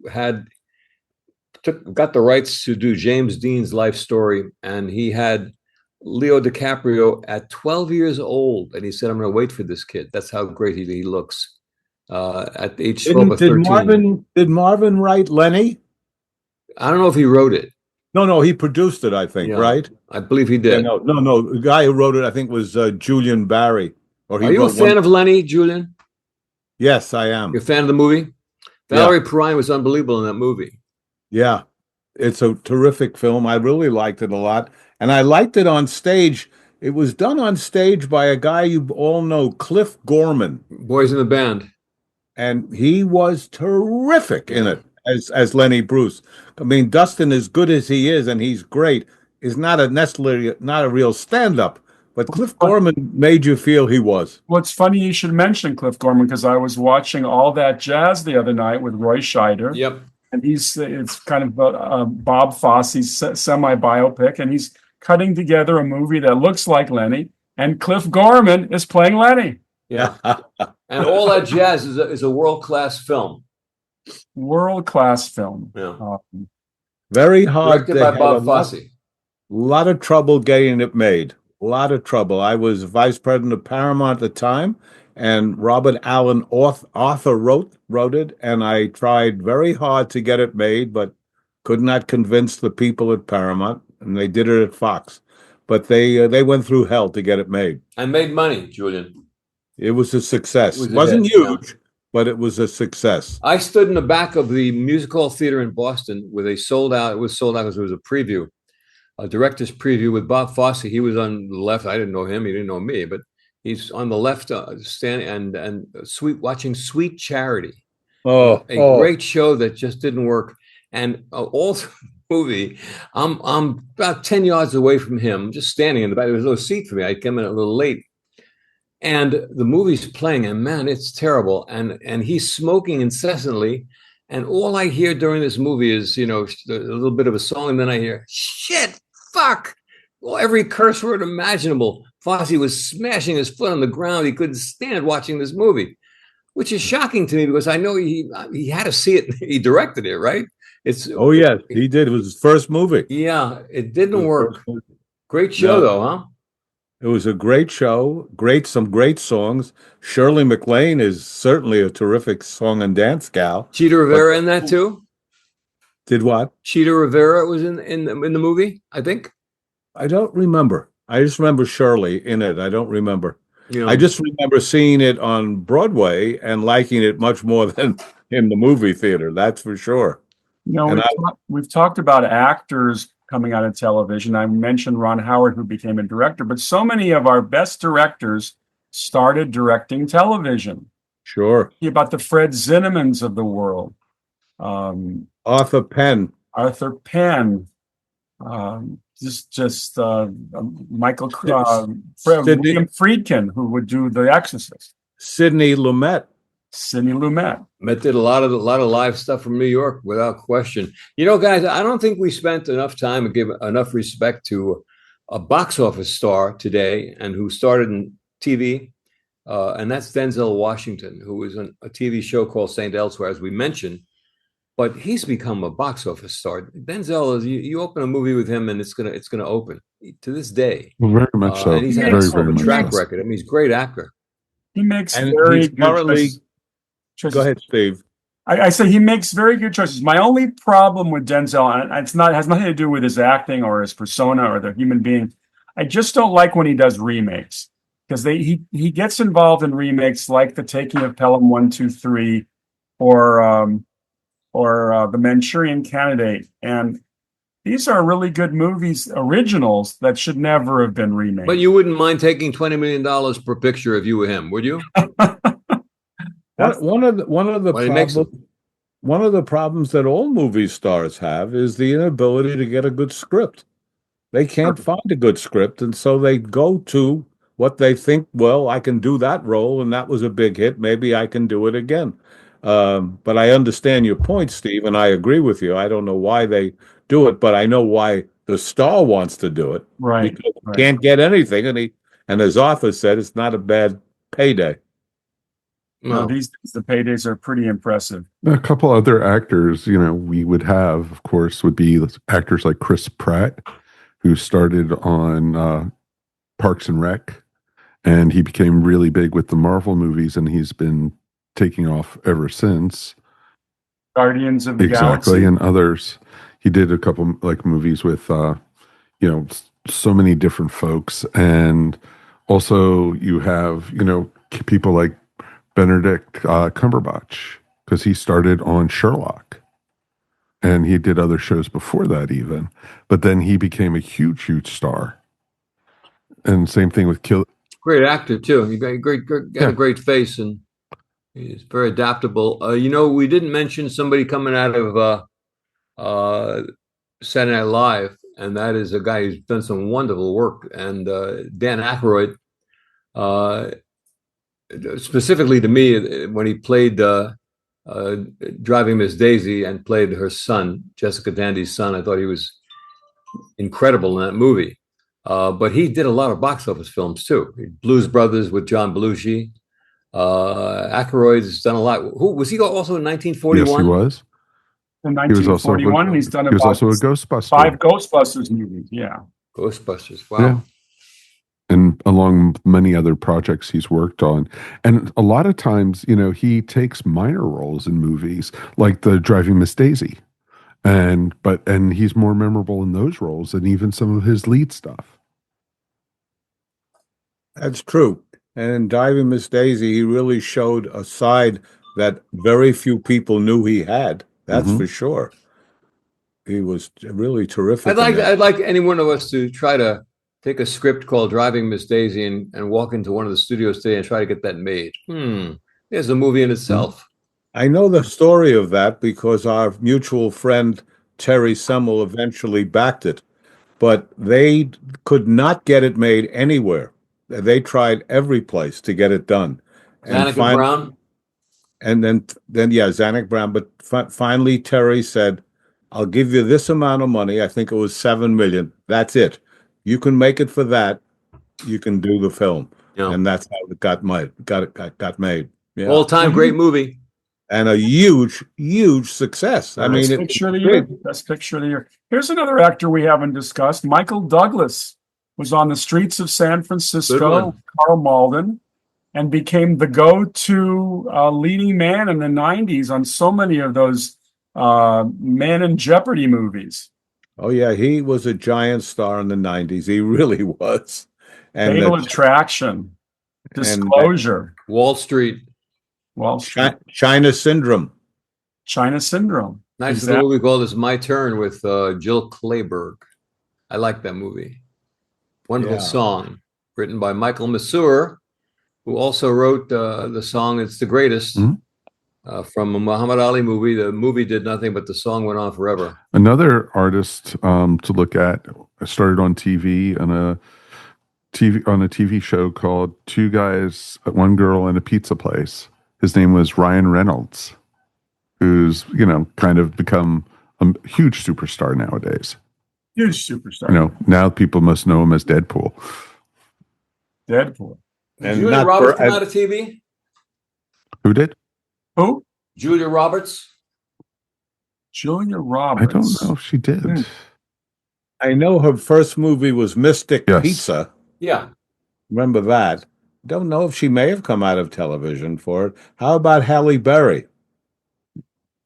got the rights to do James Dean's life story, and he had Leo DiCaprio at 12 years old, and he said, "I'm going to wait for this kid." That's how great he looks at age 12 or 13. Did Marvin write Lenny? I don't know if he wrote it. No, he produced it, I think, Yeah, right? I believe he Yeah, did. no. The guy who wrote it, I think, was Julian Barry. Or he Are you a wrote fan of Lenny, Julian? Yes, I am. You're a fan of the movie? Valerie Perrine was unbelievable in that movie. Yeah, it's a terrific film. I really liked it a lot. And I liked it on stage. It was done on stage by a guy you all know, Cliff Gorman. Boys in the Band. And he was terrific in it as Lenny Bruce. I mean, Dustin, as good as he is, and he's great, is not a real stand-up. But Cliff Gorman made you feel he was. Well, it's funny you should mention Cliff Gorman because I was watching All That Jazz the other night with Roy Scheider. Yep. And it's kind of Bob Fosse's semi-biopic, and he's cutting together a movie that looks like Lenny, and Cliff Gorman is playing Lenny. Yeah. And All That Jazz is a world-class film. World-class film. Yeah. Very hard. Directed by Bob Fosse. A lot of trouble getting it made. A lot of trouble. I was vice president of Paramount at the time, and Robert Allen Arthur wrote it, and I tried very hard to get it made, but could not convince the people at Paramount, and they did it at Fox. But they went through hell to get it made. And made money, Julian. It was a success. It a wasn't hit, huge, but it was a success. I stood in the back of the Music Hall Theater in Boston where they sold out. It was sold out because it was a preview, a director's preview with Bob Fosse. He was on the left. I didn't know him. He didn't know me, but he's on the left, standing and watching Sweet Charity. A great show that just didn't work. And all the movie, I'm about 10 yards away from him, just standing in the back. There was no seat for me. I came in a little late. And the movie's playing, and man, it's terrible. And he's smoking incessantly. And all I hear during this movie is, a little bit of a song, and then I hear, shit, fuck. Well, every curse word imaginable. Fosse was smashing his foot on the ground. He couldn't stand watching this movie. which is shocking to me because I know he had to see it. He directed it, right? Oh yes, he did. It was his first movie. Yeah, it didn't work. Great show though, huh? It was a great show. Some great songs. Shirley MacLaine is certainly a terrific song and dance gal. Cheetah Rivera in that too. Did what? Cheetah Rivera was in the movie, I think. I don't remember. I just remember Shirley in it. I don't remember. You know, I just remember seeing it on Broadway and liking it much more than in the movie theater. That's for sure. We've talked about actors coming out of television. I mentioned Ron Howard, who became a director, but so many of our best directors started directing television. Sure. About the Fred Zinnemans of the world. Arthur Penn. Michael William Friedkin, who would do The Exorcist. Sidney Lumet. Met did a lot of live stuff from New York without question. You know, guys, I don't think we spent enough time and give enough respect to a box office star today and who started in TV, and that's Denzel Washington, who was on a TV show called St. Elsewhere, as we mentioned. But he's become a box office star. Denzel is you open a movie with him and it's gonna open to this day. Well, very much so. And he's had a track record. I mean, he's a great actor. He makes very good choices. Go ahead, Steve. I say he makes very good choices. My only problem with Denzel, and has nothing to do with his acting or his persona or the human being. I just don't like when he does remakes because he gets involved in remakes like The Taking of Pelham 1, 2, 3, or The Manchurian Candidate, and these are really good movies, originals that should never have been remade. But you wouldn't mind taking $20 million per picture if you were him, would you? One of the problems that all movie stars have is the inability to get a good script. They can't find a good script, and so they go to what they think. Well, I can do that role, and that was a big hit. Maybe I can do it again. But I understand your point, Steve, and I agree with you. I don't know why they do it, but I know why the star wants to do it. Right. Because he can't get anything, and as Arthur said, it's not a bad payday. No, these days the paydays are pretty impressive. A couple other actors, we would have, of course, would be actors like Chris Pratt, who started on Parks and Rec, and he became really big with the Marvel movies, and he's been taking off ever since. Guardians of the Galaxy. And others. He did a couple movies with so many different folks, and also you have people like Benedict Cumberbatch, because he started on Sherlock, and he did other shows before that even, but then he became a huge star. And same thing with great actor too. He got a great face, and he's very adaptable. We didn't mention somebody coming out of Saturday Night Live, and that is a guy who's done some wonderful work. And Dan Aykroyd, specifically to me, when he played Driving Miss Daisy and played her son, Jessica Tandy's son, I thought he was incredible in that movie. But he did a lot of box office films too. Blues Brothers with John Belushi. Aykroyd's done a lot. Who was he also in 1941? Yes, he was. In 1941, he's done he was also a Ghostbuster. 5 Ghostbusters movies. Yeah, Ghostbusters. Wow. Yeah. And along many other projects he's worked on. And a lot of times, he takes minor roles in movies, like the Driving Miss Daisy. And he's more memorable in those roles than even some of his lead stuff. That's true. And in Driving Miss Daisy, he really showed a side that very few people knew he had. That's for sure. He was really terrific. I'd like any one of us to try to take a script called Driving Miss Daisy and walk into one of the studios today and try to get that made. There's a movie in itself. I know the story of that because our mutual friend Terry Semmel eventually backed it, but they could not get it made anywhere. They tried every place to get it done. Zanuck Brown? And then Zanuck Brown. But finally, Terry said, I'll give you this amount of money. I think it was $7 million. That's it. You can make it for that. You can do the film. Yeah. And that's how it got made. Yeah. All-time great movie. And a huge, huge success. I mean, Best picture of the year. Best picture of the year. Here's another actor we haven't discussed. Michael Douglas was on the streets of San Good Francisco, one. Carl Malden, and became the go-to leading man in the 90s on so many of those Man in Jeopardy movies. oh yeah, he was a giant star in the 90s. He really was. And Fatal Attraction, Disclosure, Wall Street. Wall Street, China Syndrome. China Syndrome. Nice Exactly. little movie called It's My Turn with Jill Clayburgh. I like that movie. Wonderful Yeah. song written by Michael Masur, who also wrote the song It's the Greatest from a Muhammad Ali movie. The movie did nothing, but the song went on forever. Another artist to look at started on TV on a TV show called Two Guys, One Girl in a Pizza Place. His name was Ryan Reynolds, who's kind of become a huge superstar nowadays. Huge superstar. Now people must know him as Deadpool. Deadpool. And Julia not Roberts for- come out of TV? Who did? Who? Julia Roberts? Julia I Roberts. don't know if she did. I know her first movie was Mystic Yes. Pizza. Yeah. Remember that? Don't know if she may have come out of television for it. How about Halle Berry?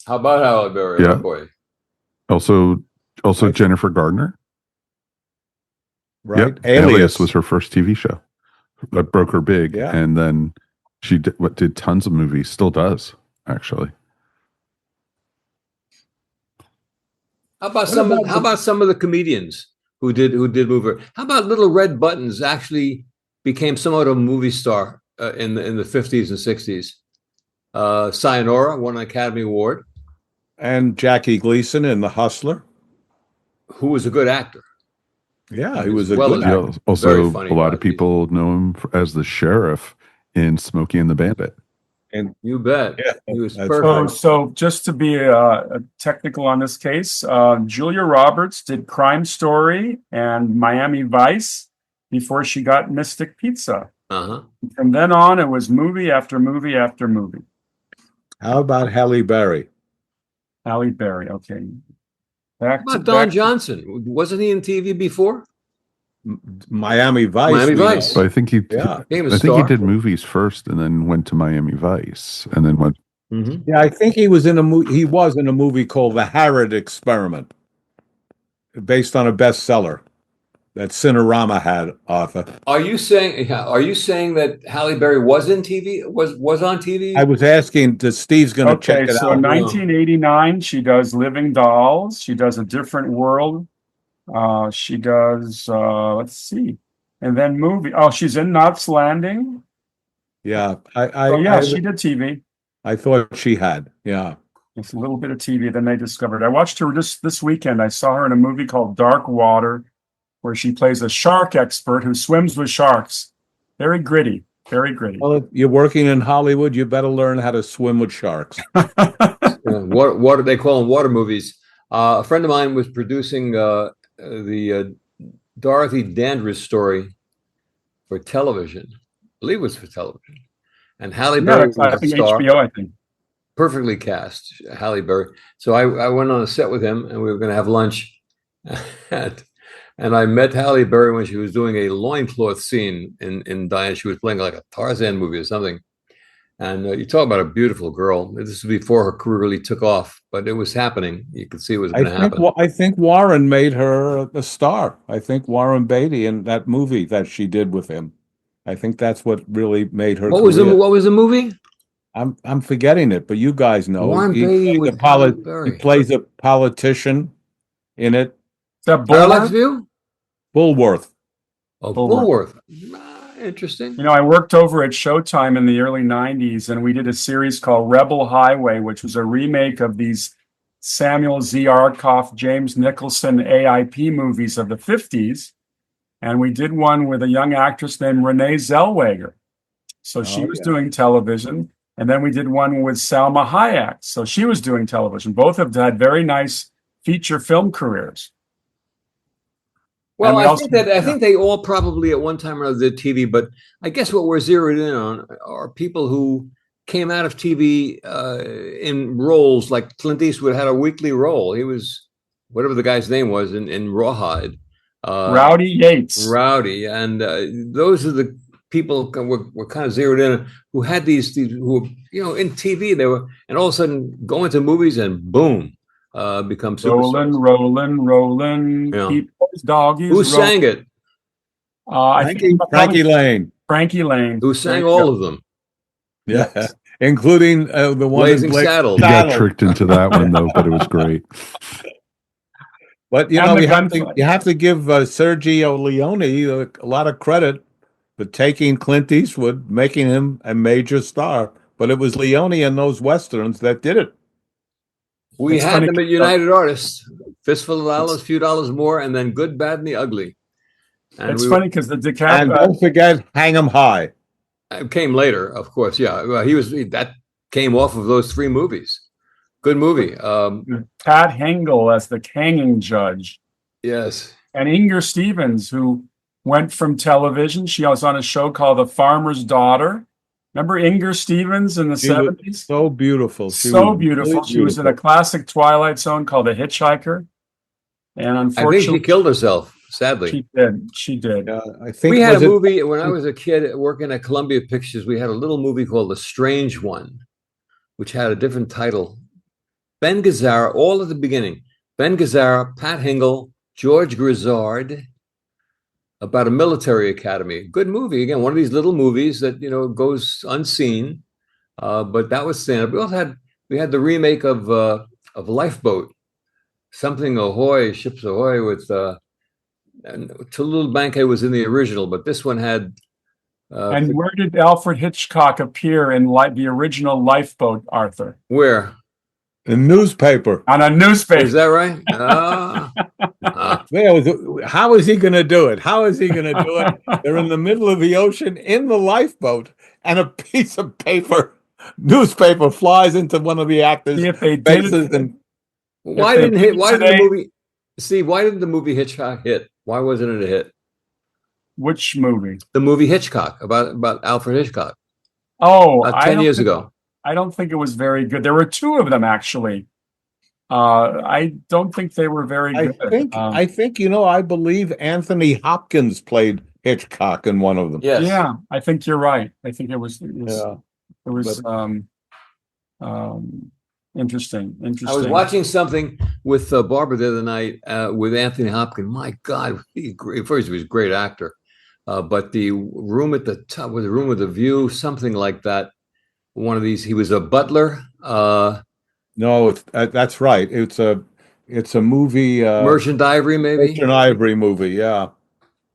How about Halle Berry? Yeah. Oh, boy. Also Right. Jennifer Gardner. Right? Yep. Alias was her first TV show that broke her big, Yeah. and then she did tons of movies. Still does, actually. How about some of the comedians who did movie? How about Little Red Buttons actually became somewhat of a movie star in the 50s and 60s? Sayonara won an Academy Award. And Jackie Gleason in The Hustler. Who was a good actor. Yeah, he was a Well, good yeah. actor. Also, Very funny a lot guy. of people know him as the sheriff in Smokey and the Bandit. And You bet. Yeah, He was that's perfect. So just to be technical on this case, Julia Roberts did Crime Story and Miami Vice before she got Mystic Pizza. Uh-huh. From then on, it was movie after movie after movie. how about Halle Berry? Halle Berry, okay. How about Don Johnson? Wasn't he in TV before? Miami Vice. Miami we know. Vice. But I think he Yeah. Became a I think he star. did movies first, and then went to Miami Vice, and then went. Mhm. Yeah, I think he was in a movie called The Harrod Experiment, based on a bestseller that Cinerama had, Arthur. Are you saying that Halle Berry was in TV? Was on TV? I was asking, Steve's going to Okay, check it so out. in 1989, she does Living Dolls. She does A Different World. She does, let's see. And then movie. Oh, she's in Knots Landing. Yeah, She did TV. I thought she had. Yeah. It's a little bit of TV. Then they discovered. I watched her just this weekend. I saw her in a movie called Dark Water, where she plays a shark expert who swims with sharks. Very gritty. Very gritty. Well, if you're working in Hollywood, you better learn how to swim with sharks. Water. They call them water movies. A friend of mine was producing the Dorothy Dandridge story for television. I believe it was for television. And Halle Berry was I the think star. HBO, I think. Perfectly cast, Halle Berry. So I went on a set with him, and we were going to have lunch. And I met Halle Berry when she was doing a loincloth scene in Diane. She was playing like a Tarzan movie or something. And you talk about a beautiful girl. This is before her career really took off, but it was happening. You could see it was going to happen. I think Warren made her a star. I think Warren Beatty in that movie that she did with him. I think that's what really made her. What was the movie? I'm forgetting it, but you guys know. Warren Beatty with Halle Berry. He plays a politician in it. Is that Parallax Bullworth? View? Bulworth. Oh, Bullworth. Interesting. You know, I worked over at Showtime in the early 90s, and we did a series called Rebel Highway, which was a remake of these Samuel Z. Arkoff, James Nicholson AIP movies of the 50s. And we did one with a young actress named Renee Zellweger. So she was doing television. And then we did one with Salma Hayek. So she was doing television. Both have had very nice feature film careers. Well, And we I think they all probably at one time or another did TV, but I guess what we're zeroed in on are people who came out of TV in roles like Clint Eastwood had a weekly role. He was whatever the guy's name was in Rawhide. Rowdy Yates. Rowdy, and those are the people were kind of zeroed in who had these who were in TV. They were, and all of a sudden go into movies and boom, become superstars. Rolling. Keep those doggies. Who sang it? Frankie Lane. Frankie Lane. Who sang all of them? Yeah, including the one Blazing Saddles. You got tricked into that one though, but it was great. But you have to give Sergio Leone a lot of credit for taking Clint Eastwood, making him a major star. But it was Leone and those westerns that did it. We had them at United Artists. Fistful of dollars, few dollars more, and then Good, Bad, and the Ugly. And it's funny because the DiCaprio. And don't forget Hang 'em High. It came later, of course. Yeah, well, that came off of those three movies. Good movie. Pat Hengel as the hanging judge. Yes. And Inger Stevens, who went from television. She was on a show called The Farmer's Daughter. Remember Inger Stevens in the 70s? So beautiful. She was in a classic Twilight Zone called The Hitchhiker. And unfortunately, I think she killed herself, sadly. She did. I think we had a movie when I was a kid working at Columbia Pictures. We had a little movie called The Strange One, which had a different title. Ben Gazzara, all at the beginning. Ben Gazzara, Pat Hingle, George Grizzard, about a military academy. Good movie. Again, one of these little movies that goes unseen. But that was stand-up. We had the remake of Lifeboat, something ahoy, ships ahoy with and Tallulah Bankhead was in the original, but this one had. And where did Alfred Hitchcock appear in the original Lifeboat, Arthur? Where? A newspaper. On a newspaper. Is that right? How is he going to do it? How is he going to do it? They're in the middle of the ocean in the lifeboat, and a piece of newspaper flies into one of the actors' faces. And why didn't the movie Hitchcock hit? Why wasn't it a hit? Which movie? The movie Hitchcock about Alfred Hitchcock. Oh, about 10 years ago. I don't think it was very good. There were two of them, actually. I don't think they were very good. I think I believe Anthony Hopkins played Hitchcock in one of them. Yes. Yeah, I think you're right. I think it was interesting. I was watching something with Barbara the other night with Anthony Hopkins. My God, first he was a great actor, but the room at the top was a room with a view, something like that. One of these, he was a butler. No, that's right. It's a movie. Merchant Ivory, maybe. Merchant Ivory movie, yeah.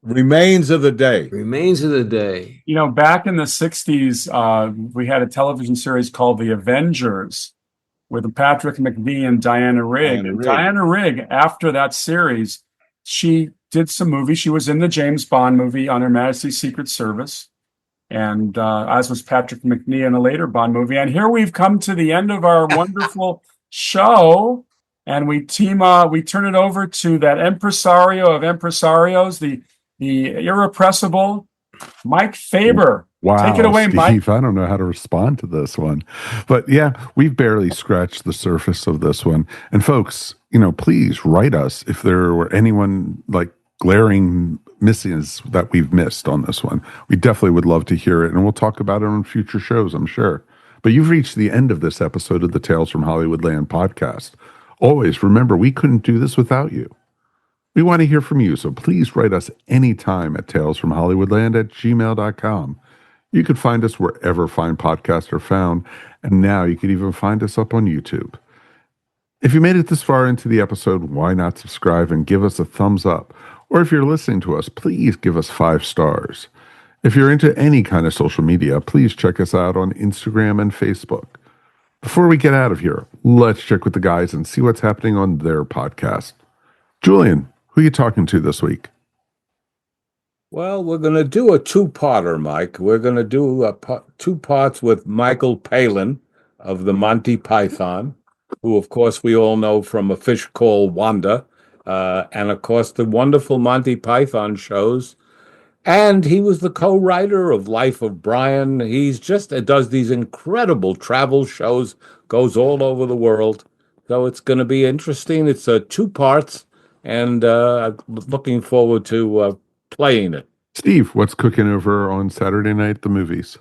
Remains of the Day. Remains of the Day. Back in the 60s, we had a television series called The Avengers with Patrick McNee and Diana Rigg. Diana Rigg, after that series, she did some movies. She was in the James Bond movie on Her Majesty's Secret Service. And as was Patrick McNee in a later Bond movie. And here we've come to the end of our wonderful show. And we turn it over to that impresario of impresarios, the irrepressible Mike Faber. Wow, take it away, Steve, Mike. I don't know how to respond to this one. But yeah, we've barely scratched the surface of this one. And folks, please write us if there were anyone glaring misses that we've missed on this one. We definitely would love to hear it, and we'll talk about it on future shows, I'm sure. But you've reached the end of this episode of the Tales from Hollywoodland podcast. Always remember, we couldn't do this without you. We want to hear from you, so please write us anytime at talesfromhollywoodland@gmail.com. You can find us wherever fine podcasts are found, and now you can even find us up on YouTube. If you made it this far into the episode, why not subscribe and give us a thumbs up? Or if you're listening to us, please give us 5 stars. If you're into any kind of social media, please check us out on Instagram and Facebook. Before we get out of here, let's check with the guys and see what's happening on their podcast. Julian, who are you talking to this week? Well, we're going to do a 2-parter, Mike. We're going to do 2 parts with Michael Palin of the Monty Python, who, of course, we all know from A Fish Called Wanda, and, of course, the wonderful Monty Python shows And he was the co-writer of Life of Brian. He's just does these incredible travel shows, goes all over the world. So it's going to be interesting. It's 2 parts, and looking forward to playing it. Steve, what's cooking over on Saturday night at the movies?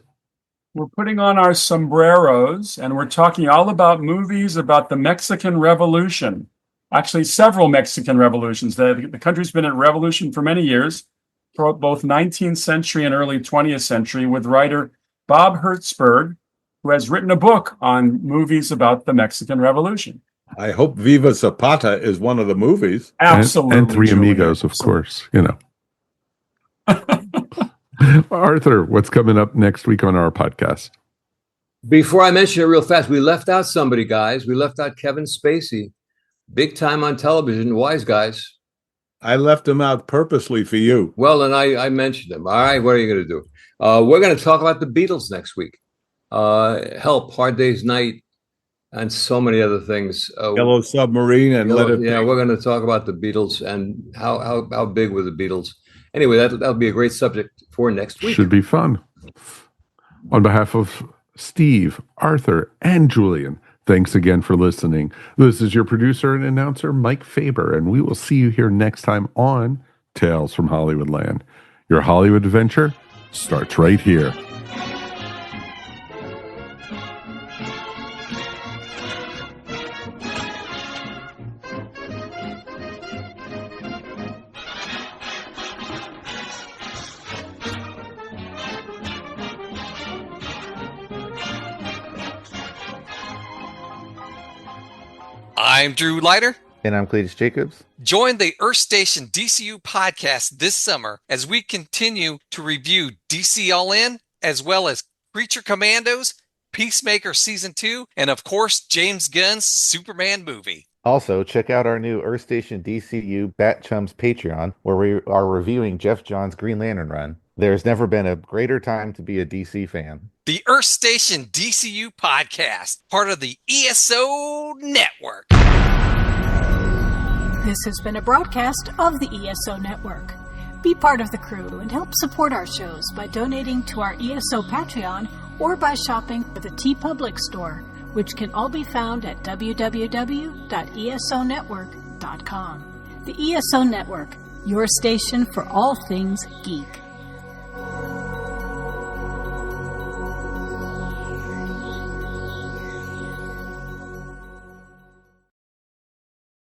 We're putting on our sombreros, and we're talking all about movies about the Mexican Revolution. Actually, several Mexican revolutions. The country's been in revolution for many years, for both 19th century and early 20th century, with writer Bob Hertzberg, who has written a book on movies about the Mexican Revolution. I hope Viva Zapata is one of the movies. Absolutely. And Three Julian. Amigos, of course, you know. Arthur, what's coming up next week on our podcast? Before I mention it real fast, we left out somebody, guys. We left out Kevin Spacey. Big time on television, wise guys. I left him out purposely for you. Well, and I mentioned him. All right, what are you going to do? We're going to talk about the Beatles next week. Help, Hard Day's Night, and so many other things. Yellow Submarine and Let It Be. Yeah, we're going to talk about the Beatles and how big were the Beatles. Anyway, that'll be a great subject for next week. Should be fun. On behalf of Steve, Arthur, and Julian, thanks again for listening. This is your producer and announcer, Mike Faber, and we will see you here next time on Tales from Hollywoodland. Your Hollywood adventure starts right here. I'm Drew Leiter. And I'm Cletus Jacobs. Join the Earth Station DCU podcast this summer as we continue to review DC All In, as well as Creature Commandos, Peacemaker Season 2, and of course, James Gunn's Superman movie. Also, check out our new Earth Station DCU Bat Chums Patreon, where we are reviewing Jeff Johns' Green Lantern run. There's never been a greater time to be a DC fan. The Earth Station DCU podcast, part of the ESO Network. This has been a broadcast of the ESO Network. Be part of the crew and help support our shows by donating to our ESO Patreon or by shopping at the TeePublic store, which can all be found at www.esonetwork.com. The ESO Network, your station for all things geek.